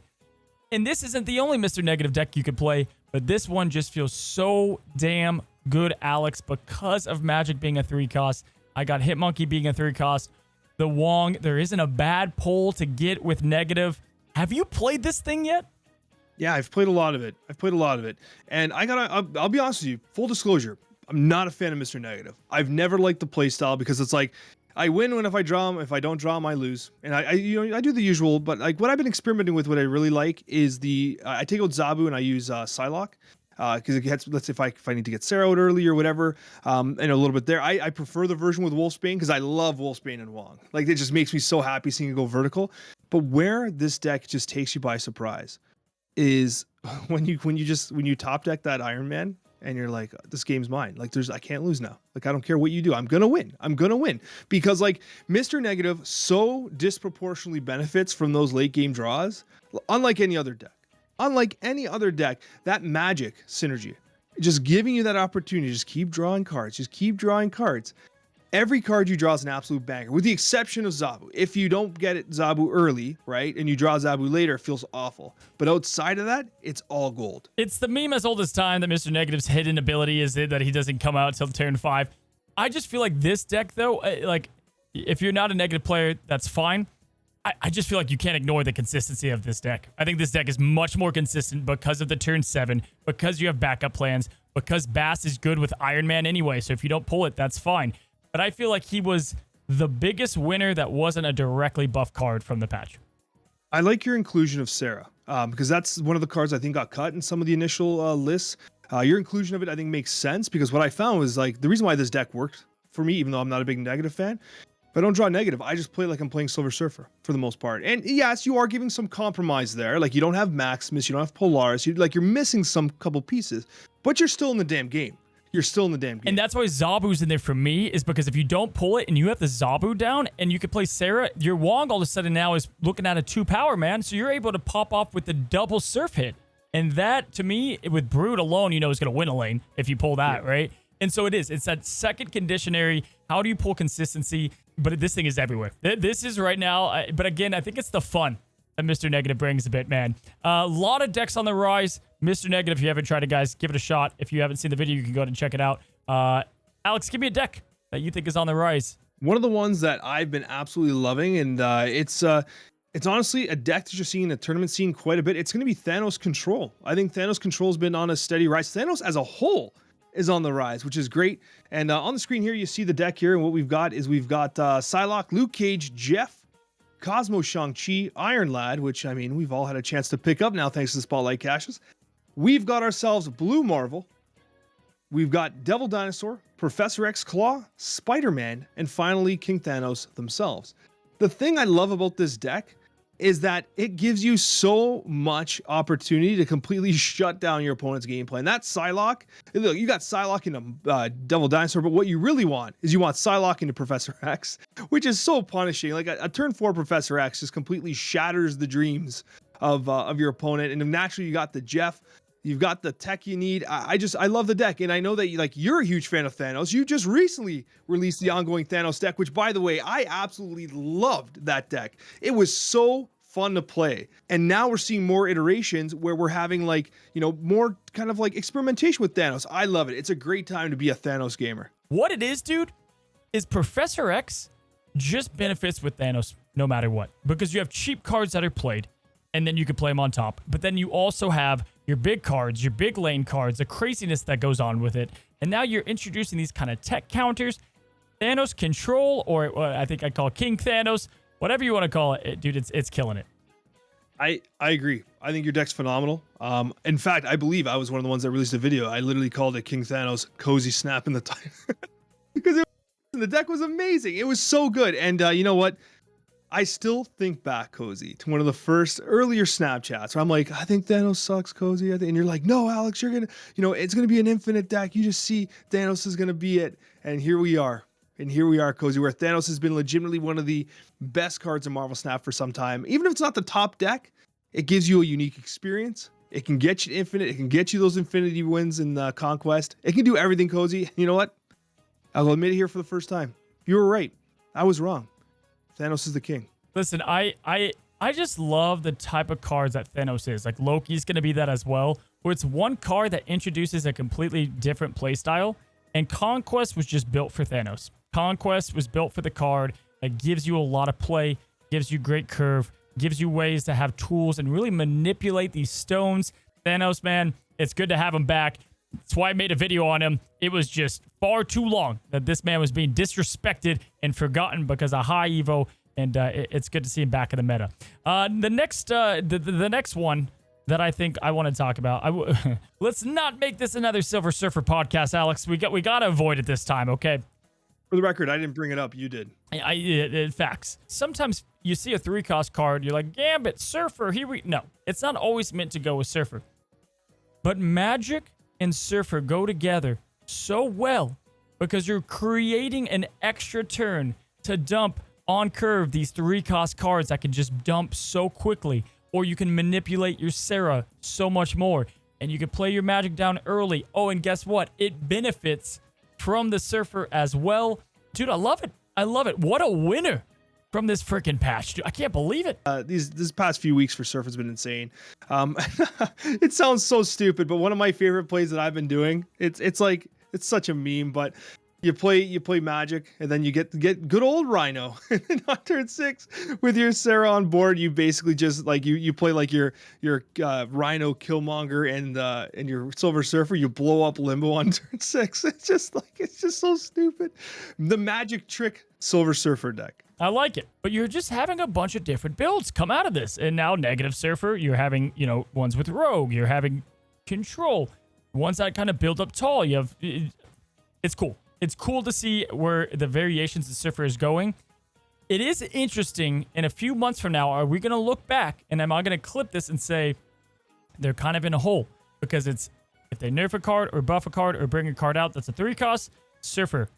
And this isn't the only Mr. Negative deck you could play, but this one just feels so damn good, Alex, because of Magik being a 3 cost. I got Hitmonkey being a 3 cost. The Wong, there isn't a bad pull to get with Negative. Have you played this thing yet? Yeah, I've played a lot of it. And I'll be honest with you, full disclosure, I'm not a fan of Mr. Negative. I've never liked the playstyle because it's like, I win when if I draw him. If I don't draw him, I lose. And I do the usual, but like what I've been experimenting with, what I really like is I take out Zabu and I use Psylocke. Because it gets, let's say if I need to get Sarah out early or whatever, and a little bit there. I prefer the version with Wolfsbane because I love Wolfsbane and Wong. Like, it just makes me so happy seeing it go vertical. But where this deck just takes you by surprise is when you top deck that Iron Man and you're like, this game's mine. Like, I can't lose now. Like, I don't care what you do. I'm gonna win because like Mr. Negative so disproportionately benefits from those late game draws, unlike any other deck. That Magik synergy, just giving you that opportunity, just keep drawing cards. Every card you draw is an absolute banger, with the exception of Zabu. If you don't get it Zabu early, right, and you draw Zabu later, it feels awful. But outside of that, it's all gold. It's the meme as old as time that Mr. Negative's hidden ability is that he doesn't come out till turn 5. I just feel like this deck, though, like, if you're not a Negative player, that's fine. I just feel like you can't ignore the consistency of this deck. I think this deck is much more consistent because of the turn 7, because you have backup plans, because Bast is good with Iron Man anyway, so if you don't pull it, that's fine. But I feel like he was the biggest winner that wasn't a directly buff card from the patch. I like your inclusion of Sarah, because that's one of the cards I think got cut in some of the initial lists. Your inclusion of it, I think, makes sense, because what I found was, like, the reason why this deck worked for me, even though I'm not a big Negative fan, if I don't draw Negative, I just play like I'm playing Silver Surfer for the most part. And yes, you are giving some compromise there. Like, you don't have Maximus, you don't have Polaris, you're missing some couple pieces, but you're still in the damn game. And that's why Zabu's in there for me, is because if you don't pull it and you have the Zabu down and you can play Sarah, your Wong all of a sudden now is looking at a 2 power, man. So you're able to pop off with the double surf hit. And that, to me, with Brood alone, is going to win a lane if you pull that, right? And so it's that second conditionary. How do you pull consistency? But this thing is everywhere. This is right now. But again, I think it's the fun that Mr. Negative brings a bit, man. A lot of decks on the rise. Mr. Negative, if you haven't tried it, guys, give it a shot. If you haven't seen the video, you can go ahead and check it out. Alex, give me a deck that you think is on the rise One of the ones that I've been absolutely loving, and it's honestly a deck that you're seeing in the tournament scene quite a bit. It's going to be Thanos Control. I think Thanos Control has been on a steady rise. Thanos as a whole is on the rise, which is great. And on the screen here, you see the deck here, and what we've got is we've got Psylocke, Luke Cage, Jeff, Cosmo, Shang-Chi, Iron Lad, which I mean we've all had a chance to pick up now thanks to the Spotlight caches. We've got ourselves Blue Marvel. We've got Devil Dinosaur, Professor X Claw, Spider-Man, and finally King Thanos themselves. The thing I love about this deck is that it gives you so much opportunity to completely shut down your opponent's gameplay. And that's Psylocke. Look, you got Psylocke into Devil Dinosaur, but what you really want is you want Psylocke into Professor X, which is so punishing. Like a turn 4 Professor X just completely shatters the dreams of your opponent. And naturally, you got the Jeff. You've got the tech you need. I love the deck, and I know that you're a huge fan of Thanos. You just recently released the ongoing Thanos deck, which, by the way, I absolutely loved that deck. It was so fun to play, and now we're seeing more iterations where we're having more kind of like experimentation with Thanos. I love it. It's a great time to be a Thanos gamer. What it is, dude, is Professor X just benefits with Thanos no matter what, because you have cheap cards that are played, and then you can play them on top. But then you also have your big cards, your big lane cards, the craziness that goes on with it. And now you're introducing these kind of tech counters. Thanos Control, or I think I call it King Thanos, whatever you want to call it, dude, it's killing it. I agree. I think your deck's phenomenal. In fact, I believe I was one of the ones that released a video. I literally called it King Thanos Cozy Snap in the time because the deck was amazing. It was so good. And you know what? I still think back, Cozy, to one of the first earlier Snapchats where I'm like, I think Thanos sucks, Cozy. And you're like, no, Alex, you're going to, it's going to be an infinite deck. You just see Thanos is going to be it. And here we are. And here we are, Cozy, where Thanos has been legitimately one of the best cards in Marvel Snap for some time. Even if it's not the top deck, it gives you a unique experience. It can get you infinite. It can get you those infinity wins in Conquest. It can do everything, Cozy. You know what? I'll admit it here for the first time. You were right. I was wrong. Thanos is the king. Listen, I just love the type of cards that Thanos is. Like Loki's going to be that as well, where it's one card that introduces a completely different playstyle. And Conquest was just built for Thanos. Conquest was built for the card that gives you a lot of play, gives you great curve, gives you ways to have tools and really manipulate these stones. Thanos, man, it's good to have him back. That's why I made a video on him. It was just far too long that this man was being disrespected and forgotten because of high Evo, and it's good to see him back in the meta. The next one that I think I want to talk about, let's not make this another Silver Surfer podcast, Alex. We got to avoid it this time, okay? For the record, I didn't bring it up. You did. Facts. Sometimes you see a 3-cost card, you're like, Gambit, Surfer, here we... No, it's not always meant to go with Surfer. But Magik and Surfer go together so well because you're creating an extra turn to dump on curve these 3-cost cards that can just dump so quickly, or you can manipulate your Sarah so much more, and you can play your Magik down early. Oh, and guess what? It benefits from the Surfer as well. Dude, I love it. I love it. What a winner from this freaking patch, dude. I can't believe it. This past few weeks for Surf has been insane. It sounds so stupid, but one of my favorite plays that I've been doing, it's like, it's such a meme, but you play Magik, and then you get good old Rhino. And then on turn 6 with your Sarah on board, you basically just like you play like your Rhino Killmonger and your Silver Surfer. You blow up Limbo on turn 6. It's just so stupid. The magic trick Silver Surfer deck. I like it, but you're just having a bunch of different builds come out of this. And now negative Surfer, you're having, ones with Rogue, you're having Control, ones that kind of build up tall. It's cool. It's cool to see where the variations of Surfer is going. It is interesting, in a few months from now, are we going to look back, and am I going to clip this and say they're kind of in a hole? Because it's, if they nerf a card or buff a card or bring a card out that's a 3-cost, Surfer.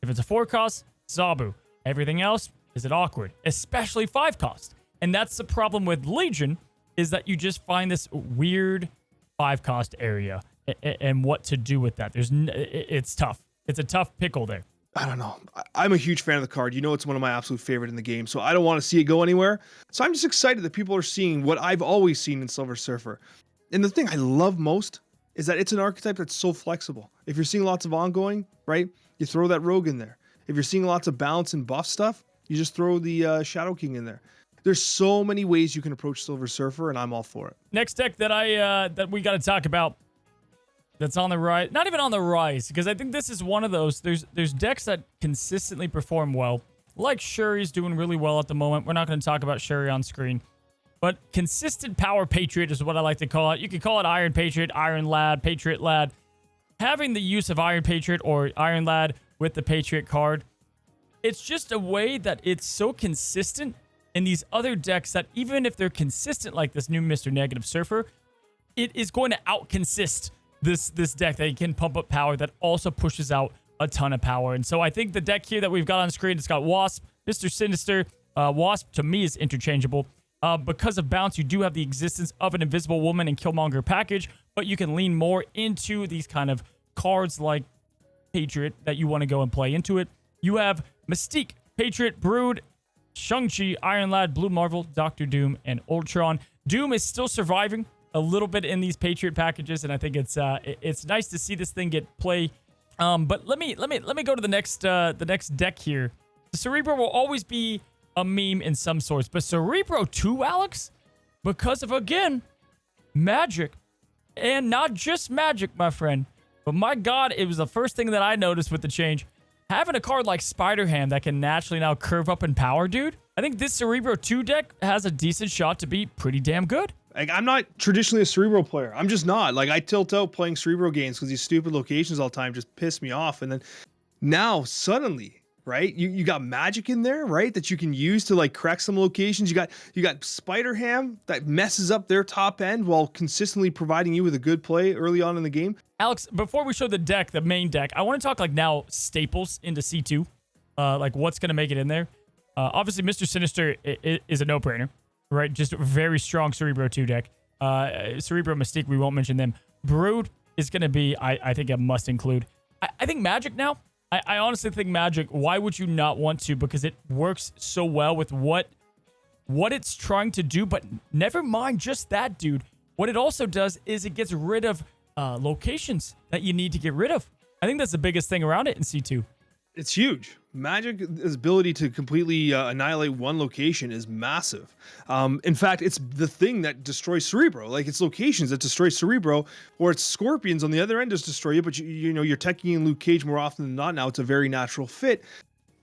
If it's a 4-cost, Zabu. Everything else, is it awkward? Especially 5-cost. And that's the problem with Legion, is that you just find this weird 5-cost area and what to do with that. It's tough. It's a tough pickle there. I don't know. I'm a huge fan of the card. It's one of my absolute favorite in the game, so I don't want to see it go anywhere. So I'm just excited that people are seeing what I've always seen in Silver Surfer. And the thing I love most is that it's an archetype that's so flexible. If you're seeing lots of ongoing, right, you throw that Rogue in there. If you're seeing lots of bounce and buff stuff, you just throw the Shadow King in there. There's so many ways you can approach Silver Surfer, and I'm all for it. Next deck that we got to talk about that's on the rise, not even on the rise, because I think this is one of those. There's decks that consistently perform well, like Shuri's doing really well at the moment. We're not going to talk about Shuri on screen, but consistent power Patriot is what I like to call it. You could call it Iron Patriot, Iron Lad, Patriot Lad. Having the use of Iron Patriot or Iron Lad with the Patriot card, it's just a way that it's so consistent in these other decks that even if they're consistent like this new Mr. Negative Surfer, it is going to out-consist this deck that can pump up power that also pushes out a ton of power. And so I think the deck here that we've got on screen, it's got Wasp, Mr. Sinister. Wasp, to me, is interchangeable. Because of bounce, you do have the existence of an Invisible Woman and Killmonger package, but you can lean more into these kind of cards like Patriot that you want to go and play into it. You have Mystique, Patriot, Brood, Shang-Chi, Iron Lad, Blue Marvel, Doctor Doom, and Ultron. Doom is still surviving a little bit in these Patriot packages, and I think it's nice to see this thing get play. But let me go to the next deck here. The Cerebro will always be a meme in some sorts, but Cerebro 2, Alex, because of, again, magic, and not just magic, my friend, but my God, it was the first thing that I noticed with the change. Having a card like Spider-Ham that can naturally now curve up in power, dude, I think this Cerebro 2 deck has a decent shot to be pretty damn good. Like, I'm not traditionally a Cerebro player. I'm just not. Like, I tilt out playing Cerebro games because these stupid locations all the time just piss me off. And then now suddenly, right, you got magic in there, right, that you can use to like correct some locations. You got Spider-Ham that messes up their top end while consistently providing you with a good play early on in the game. Alex, before we show the deck, the main deck, I want to talk like now staples into C2, like what's going to make it in there. Obviously, Mr. Sinister is a no-brainer. Right, just a very strong Cerebro 2 deck. Cerebro Mystique, we won't mention them. Brood is going to be, I think, a must include. I think Magic now. I honestly think Magic. Why would you not want to? Because it works so well with what it's trying to do. But never mind just that, dude. What it also does is it gets rid of locations that you need to get rid of. I think that's the biggest thing around it in C2. It's huge. Magic's ability to completely annihilate one location is massive. In fact, it's the thing that destroys Cerebro. Like, it's locations that destroy Cerebro, or it's Scorpions on the other end just destroy you, but you know, you're teching in Luke Cage more often than not now. It's a very natural fit.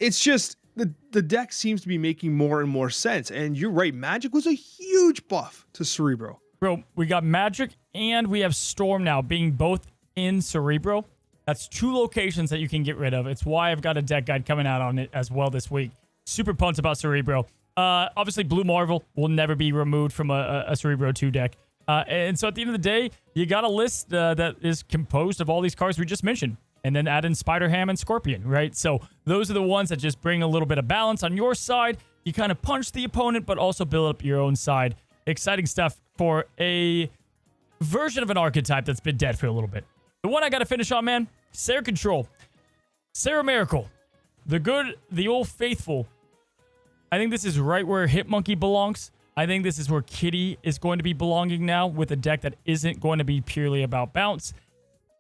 It's just the deck seems to be making more and more sense. And you're right, Magic was a huge buff to Cerebro. Bro, we got Magic and we have Storm now being both in Cerebro. That's 2 locations that you can get rid of. It's why I've got a deck guide coming out on it as well this week. Super pumped about Cerebro. Obviously, Blue Marvel will never be removed from a Cerebro 2 deck. And so at the end of the day, you got a list that is composed of all these cards we just mentioned. And then add in Spider-Ham and Scorpion, right? So those are the ones that just bring a little bit of balance on your side. You kind of punch the opponent, but also build up your own side. Exciting stuff for a version of an archetype that's been dead for a little bit. The one I got to finish on, man, Sarah Control. Sarah Miracle. The good, the old faithful. I think this is right where Hitmonkey belongs. I think this is where Kitty is going to be belonging now with a deck that isn't going to be purely about bounce.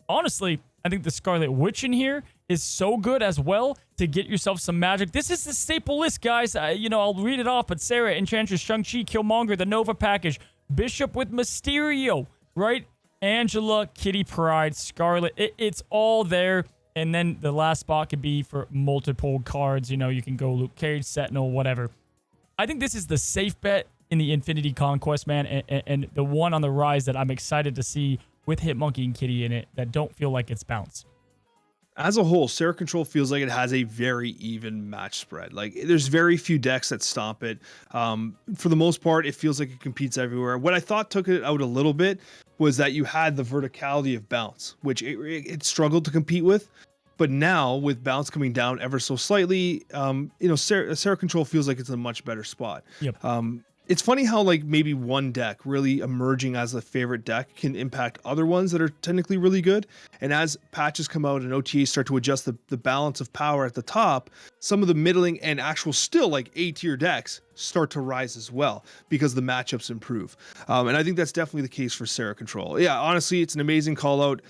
Honestly, I think the Scarlet Witch in here is so good as well to get yourself some magic. This is the staple list, guys. I'll read it off, but Sarah, Enchantress, Shang-Chi, Killmonger, the Nova package, Bishop with Mysterio, right? Angela, Kitty Pryde, Scarlet. It's all there. And then the last spot could be for multiple cards. You can go Luke Cage, Sentinel, whatever. I think this is the safe bet in the Infinity Conquest, man. And the one on the rise that I'm excited to see with Hitmonkey and Kitty in it that don't feel like it's bounce. As a whole, Sarah Control feels like it has a very even match spread. Like, there's very few decks that stomp it. For the most part, it feels like it competes everywhere. What I thought took it out a little bit was that you had the verticality of bounce, which it struggled to compete with. But now, with bounce coming down ever so slightly, Sarah Control feels like it's in a much better spot. Yep. It's funny how like maybe one deck really emerging as a favorite deck can impact other ones that are technically really good. And as patches come out and OTAs start to adjust the balance of power at the top, some of the middling and actual still like A tier decks start to rise as well because the matchups improve. And I think that's definitely the case for Sarah Control. Yeah, honestly, it's an amazing call out.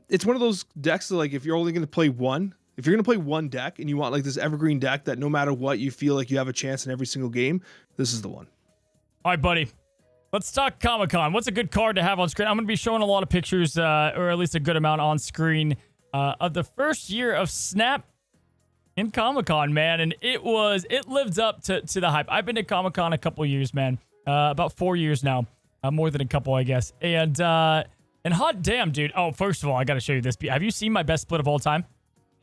It's one of those decks that like if you're only going to play one, if you're gonna play one deck and you want like this evergreen deck that no matter what you feel like you have a chance in every single game, this is the one. All right, buddy. Let's talk Comic-Con. What's a good card to have on screen? I'm going to be showing a lot of pictures, or at least a good amount on screen, of the first year of Snap in Comic-Con, man. And it lived up to the hype. I've been to Comic-Con a couple years, man. About 4 years now. More than a couple, I guess. And hot damn, dude. Oh, first of all, I got to show you this. Have you seen my best split of all time?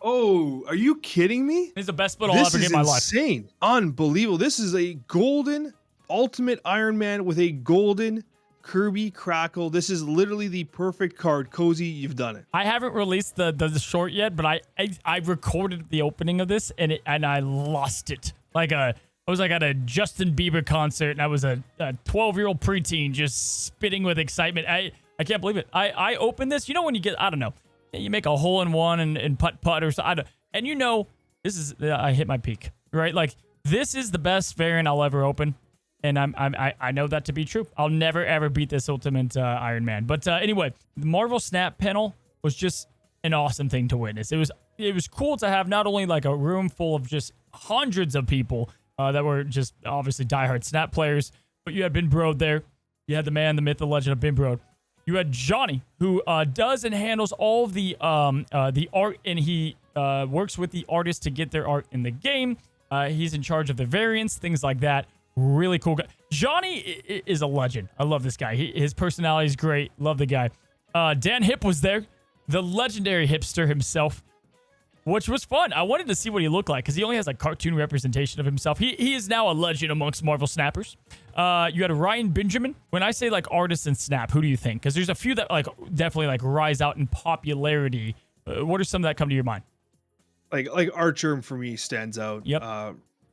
Oh, are you kidding me? This is the best split I'll ever get in my life. This is insane. Unbelievable. This is a golden Ultimate Iron Man with a golden Kirby Crackle. This is literally the perfect card. Cozy, you've done it. I haven't released the short yet, but I recorded the opening of this and I lost it. I was like at a Justin Bieber concert and I was a 12-year-old preteen just spitting with excitement. I can't believe it. I opened this. You know when you get, I don't know, you make a hole in one and putt or something. And you know, this is, I hit my peak, right? Like this is the best variant I'll ever open. And I know that to be true. I'll never, ever beat this Ultimate Iron Man. But anyway, the Marvel Snap panel was just an awesome thing to witness. It was cool to have not only like a room full of just hundreds of people that were just obviously diehard Snap players, but you had Ben Brode there. You had the man, the myth, the legend of Ben Brode. You had Johnny, who does and handles all of the art, and he works with the artists to get their art in the game. He's in charge of the variants, things like that. Really cool guy. Johnny is a legend. I love this guy. His personality is great. Love the guy. Dan Hip was there, the legendary hipster himself, which was fun. I wanted to see what he looked like because he only has like cartoon representation of himself. He is now a legend amongst Marvel Snappers. You had Ryan Benjamin. When I say like artists in Snap, who do you think? Because there's a few that like definitely like rise out in popularity. What are some that come to your mind? Like Archer for me stands out. Yep.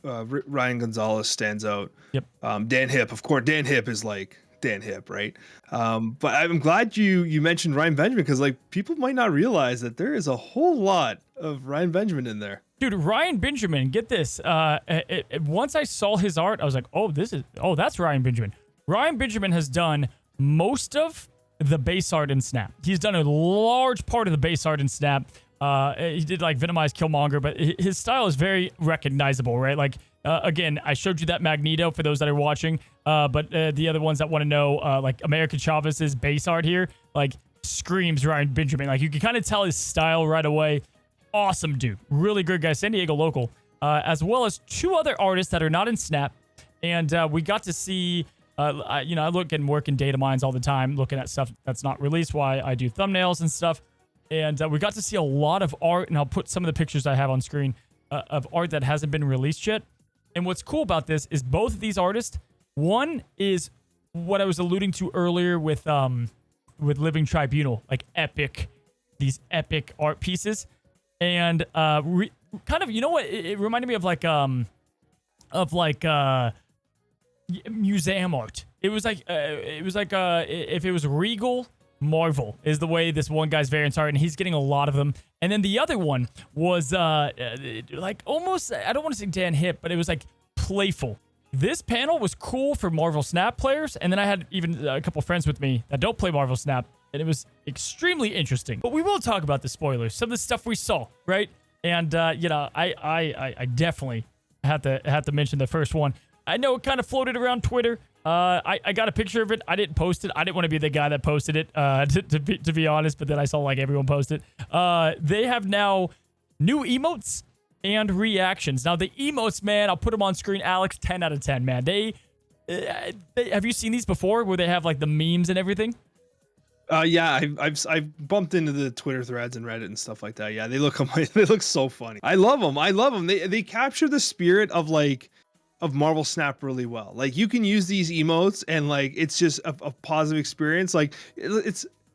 Ryan Gonzalez stands out. Yep. Dan Hip, of course. Dan Hip is like Dan Hip, right? But I'm glad you mentioned Ryan Benjamin because like people might not realize that there is a whole lot of Ryan Benjamin in there. Dude, Ryan Benjamin, get this. Once I saw his art, I was like, that's Ryan Benjamin. Ryan Benjamin has done most of the base art in Snap. He's done a large part of the base art in Snap. He did like Venomized Killmonger, but his style is very recognizable, right? Like, again, I showed you that Magneto for those that are watching, but the other ones that want to know, like America Chavez's base art here, like screams Ryan Benjamin. Like you can kind of tell his style right away. Awesome dude. Really good guy. San Diego local, as well as two other artists that are not in Snap. And we got to see, I look and work in data mines all the time, looking at stuff that's not released, why I do thumbnails and stuff. And we got to see a lot of art, and I'll put some of the pictures I have on screen of art that hasn't been released yet. And what's cool about this is both of these artists, one is what I was alluding to earlier with Living Tribunal, like these epic art pieces. And kind of, you know what? It reminded me of museum art. It was like if it was Regal, Marvel is the way this one guy's variants are, and he's getting a lot of them. And then the other one was like almost, I don't want to say Dan Hip, but it was like playful. This panel was cool for Marvel Snap players, and then I had even a couple friends with me that don't play Marvel Snap, and it was extremely interesting. But we will talk about the spoilers, some of the stuff we saw, right? And I definitely had to mention the first one. I know it kind of floated around Twitter. I got a picture of it. I didn't post it. I didn't want to be the guy that posted it, to be honest, but then I saw like everyone post it. They have now new emotes and reactions. Now the emotes, man, I'll put them on screen. Alex, 10 out of 10, man. They have you seen these before where they have like the memes and everything? Yeah, I've bumped into the Twitter threads and Reddit and stuff like that. Yeah, they look so funny. I love them. They capture the spirit of Marvel Snap really well. Like you can use these emotes and like it's just a positive experience. Like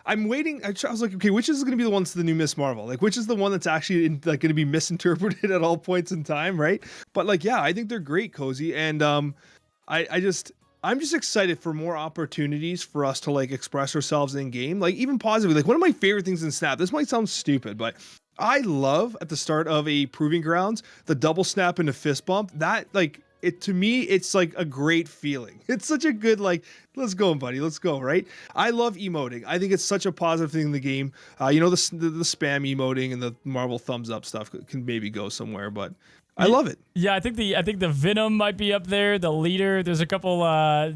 I'm waiting. I was like, okay, which is going to be the one to the new Miss Marvel? Like which is the one that's actually like going to be misinterpreted at all points in time, right? But like, yeah, I think they're great, Cozy, and I'm just excited for more opportunities for us to like express ourselves in game, like even positively. Like one of my favorite things in Snap, this might sound stupid, but I love at the start of a Proving Grounds, the double snap into fist bump. That like to me, it's like a great feeling. It's such a good, like, let's go, buddy, let's go, right? I love emoting. I think it's such a positive thing in the game. You know, the spam emoting and the Marvel thumbs up stuff can maybe go somewhere, but I love it. Yeah, I think the Venom might be up there. The leader. There's a couple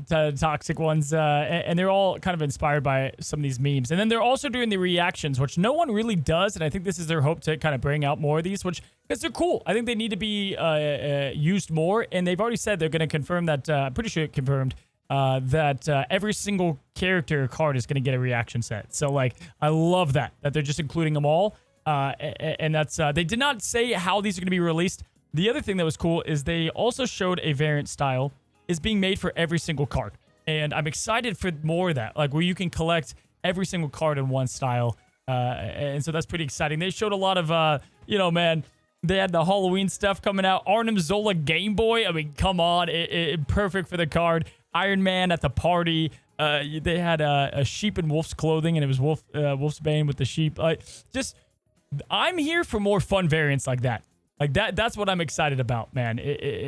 toxic ones, and they're all kind of inspired by some of these memes. And then they're also doing the reactions, which no one really does. And I think this is their hope to kind of bring out more of these, which because they're cool. I think they need to be used more. And they've already said they're going to confirm that. I'm pretty sure it confirmed that every single character card is going to get a reaction set. So like, I love that they're just including them all. And that's they did not say how these are going to be released. The other thing that was cool is they also showed a variant style is being made for every single card. And I'm excited for more of that, like where you can collect every single card in one style. And so that's pretty exciting. They showed a lot of, you know, man, they had the Halloween stuff coming out. Arnim Zola Game Boy. I mean, come on. Perfect for the card. Iron Man at the party. They had a sheep in wolf's clothing, and it was Wolf's Bane with the sheep. Just, I'm here for more fun variants like that. Like that's what I'm excited about, man.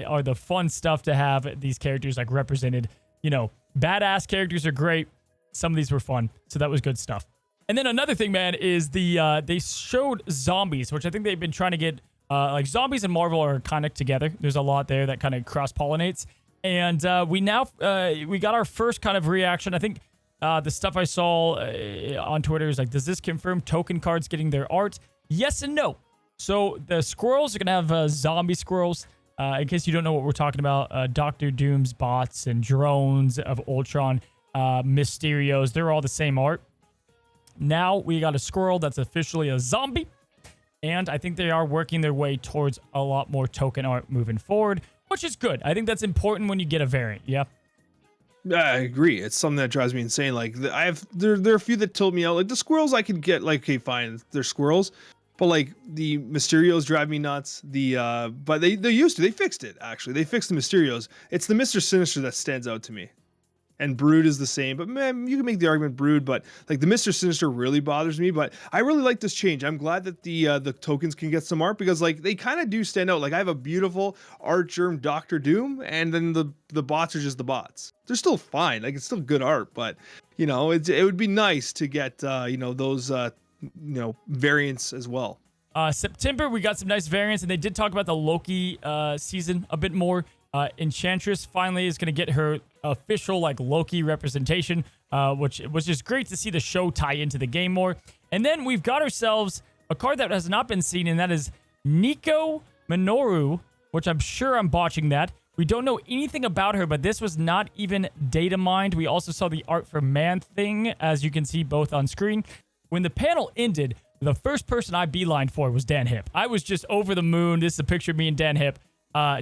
Are the fun stuff to have these characters like represented. You know, badass characters are great. Some of these were fun, so that was good stuff. And then another thing, man, is they showed zombies, which I think they've been trying to get. Like zombies and Marvel are kind of together. There's a lot there that kind of cross-pollinates. And we got our first kind of reaction. I think the stuff I saw on Twitter is like, does this confirm token cards getting their art? Yes and no. So the squirrels are going to have zombie squirrels. In case you don't know what we're talking about, Doctor Doom's bots and drones of Ultron, Mysterios, they're all the same art. Now we got a squirrel that's officially a zombie. And I think they are working their way towards a lot more token art moving forward, which is good. I think that's important when you get a variant. Yeah. I agree. It's something that drives me insane. Like there are a few that tilt me out. Like the squirrels I can get, like, okay, fine, they're squirrels. But like the Mysterios drive me nuts. But they fixed it, actually. They fixed the Mysterios. It's the Mr. Sinister that stands out to me. And Brood is the same, but man, you can make the argument Brood, but like the Mr. Sinister really bothers me. But I really like this change. I'm glad that the tokens can get some art, because like they kind of do stand out. Like I have a beautiful art germ Doctor Doom, and then the bots are just the bots. They're still fine. Like it's still good art, but you know, it would be nice to get you know, those variants as well. September, we got some nice variants, and they did talk about the Loki season a bit more. Enchantress finally is going to get her official like Loki representation, which was just great to see the show tie into the game more. And then we've got ourselves a card that has not been seen, and that is Nico Minoru, which I'm sure I'm botching that. We don't know anything about her, but this was not even data mined. We also saw the art for Man-Thing, as you can see both on screen. When the panel ended, the first person I beelined for was Dan Hip. I was just over the moon. This is a picture of me and Dan Hip.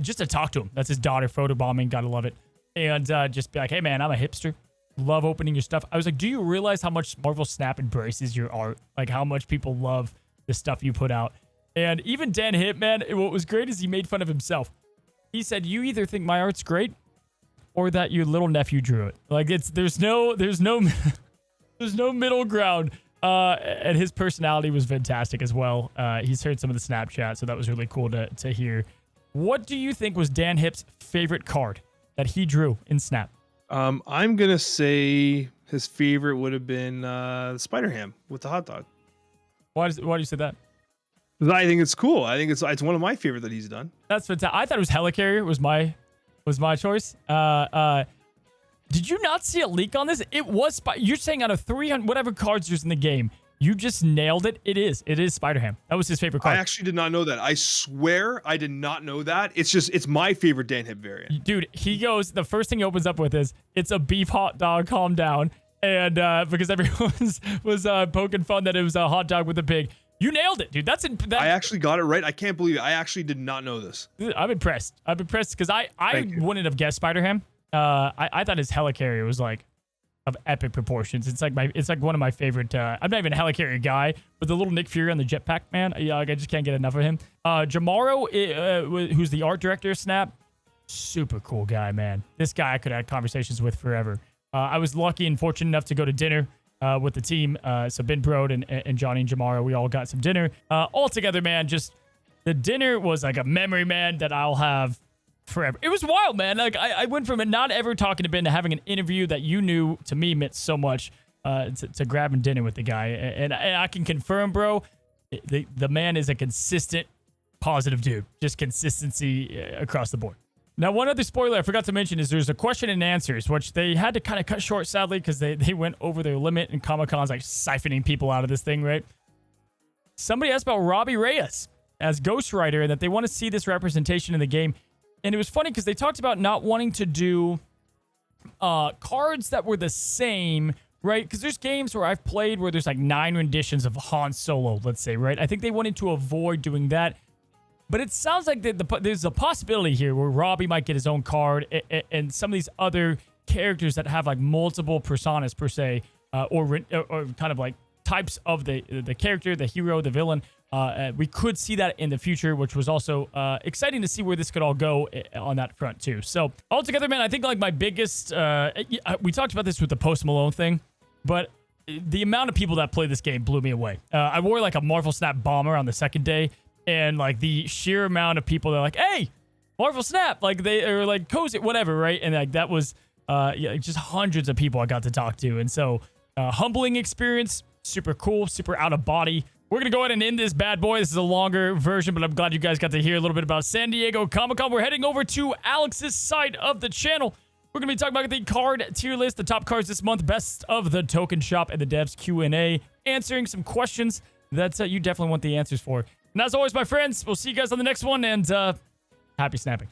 Just to talk to him. That's his daughter photobombing. Gotta love it. And just be like, hey, man, I'm a hipster. Love opening your stuff. I was like, do you realize how much Marvel Snap embraces your art? Like, how much people love the stuff you put out? And even Dan Hip, man, what was great is he made fun of himself. He said, you either think my art's great or that your little nephew drew it. Like, there's no middle ground. And his personality was fantastic as well. He's heard some of the Snapchat, so that was really cool to hear. What do you think was Dan Hip's favorite card that he drew in Snap? I'm gonna say his favorite would have been Spider-Ham with the hot dog. Why do you say that? I think it's cool. I think it's one of my favorite that he's done. That's fantastic. I thought it was Helicarrier was my choice. Did you not see a leak on this? It was you're saying out of 300 whatever cards there's in the game, you just nailed it. It is Spider-Ham. That was his favorite card. I actually did not know that. I swear I did not know that. It's my favorite Dan Hip variant. Dude, he goes, the first thing he opens up with is, it's a beef hot dog, calm down. And because everyone was poking fun that it was a hot dog with a pig. You nailed it, dude. I actually got it right. I can't believe it. I actually did not know this. I'm impressed. Because I wouldn't have guessed Spider-Ham. I thought his Helicarrier was like of epic proportions. It's like one of my favorite. I'm not even a Helicarrier guy, but the little Nick Fury on the jetpack, man. Yeah, like I just can't get enough of him. Jamaro, who's the art director of Snap, super cool guy, man. This guy I could have conversations with forever. I was lucky and fortunate enough to go to dinner with the team. So Ben Brode and Johnny and Jamaro, we all got some dinner all together, man. Just the dinner was like a memory, man, that I'll have forever. It was wild, man. Like I went from not ever talking to Ben to having an interview that you knew to me meant so much to grabbing dinner with the guy. And I can confirm, bro, the man is a consistent, positive dude. Just consistency across the board. Now, one other spoiler I forgot to mention is there's a question and answers, which they had to kind of cut short, sadly, because they went over their limit, and Comic-Con's like siphoning people out of this thing, right? Somebody asked about Robbie Reyes as Ghost Rider and that they want to see this representation in the game. And it was funny because they talked about not wanting to do cards that were the same, right? Because there's games where I've played where there's like 9 renditions of Han Solo, let's say, right? I think they wanted to avoid doing that. But it sounds like there's a possibility here where Robbie might get his own card, and some of these other characters that have like multiple personas per se, or kind of like types of the character, the hero, the villain. We could see that in the future, which was also exciting to see where this could all go on that front too. So altogether, man, I think like my biggest, we talked about this with the Post Malone thing, but the amount of people that play this game blew me away. I wore like a Marvel Snap bomber on the second day. And like the sheer amount of people that are like, hey, Marvel Snap, like they are like Cozy, whatever, right? And like that was just hundreds of people I got to talk to. And so humbling experience, super cool, super out of body. We're going to go ahead and end this bad boy. This is a longer version, but I'm glad you guys got to hear a little bit about San Diego Comic-Con. We're heading over to Alex's side of the channel. We're going to be talking about the card tier list, the top cards this month, best of the token shop, and the devs Q&A, answering some questions that you definitely want the answers for. And as always, my friends, we'll see you guys on the next one, and happy snapping.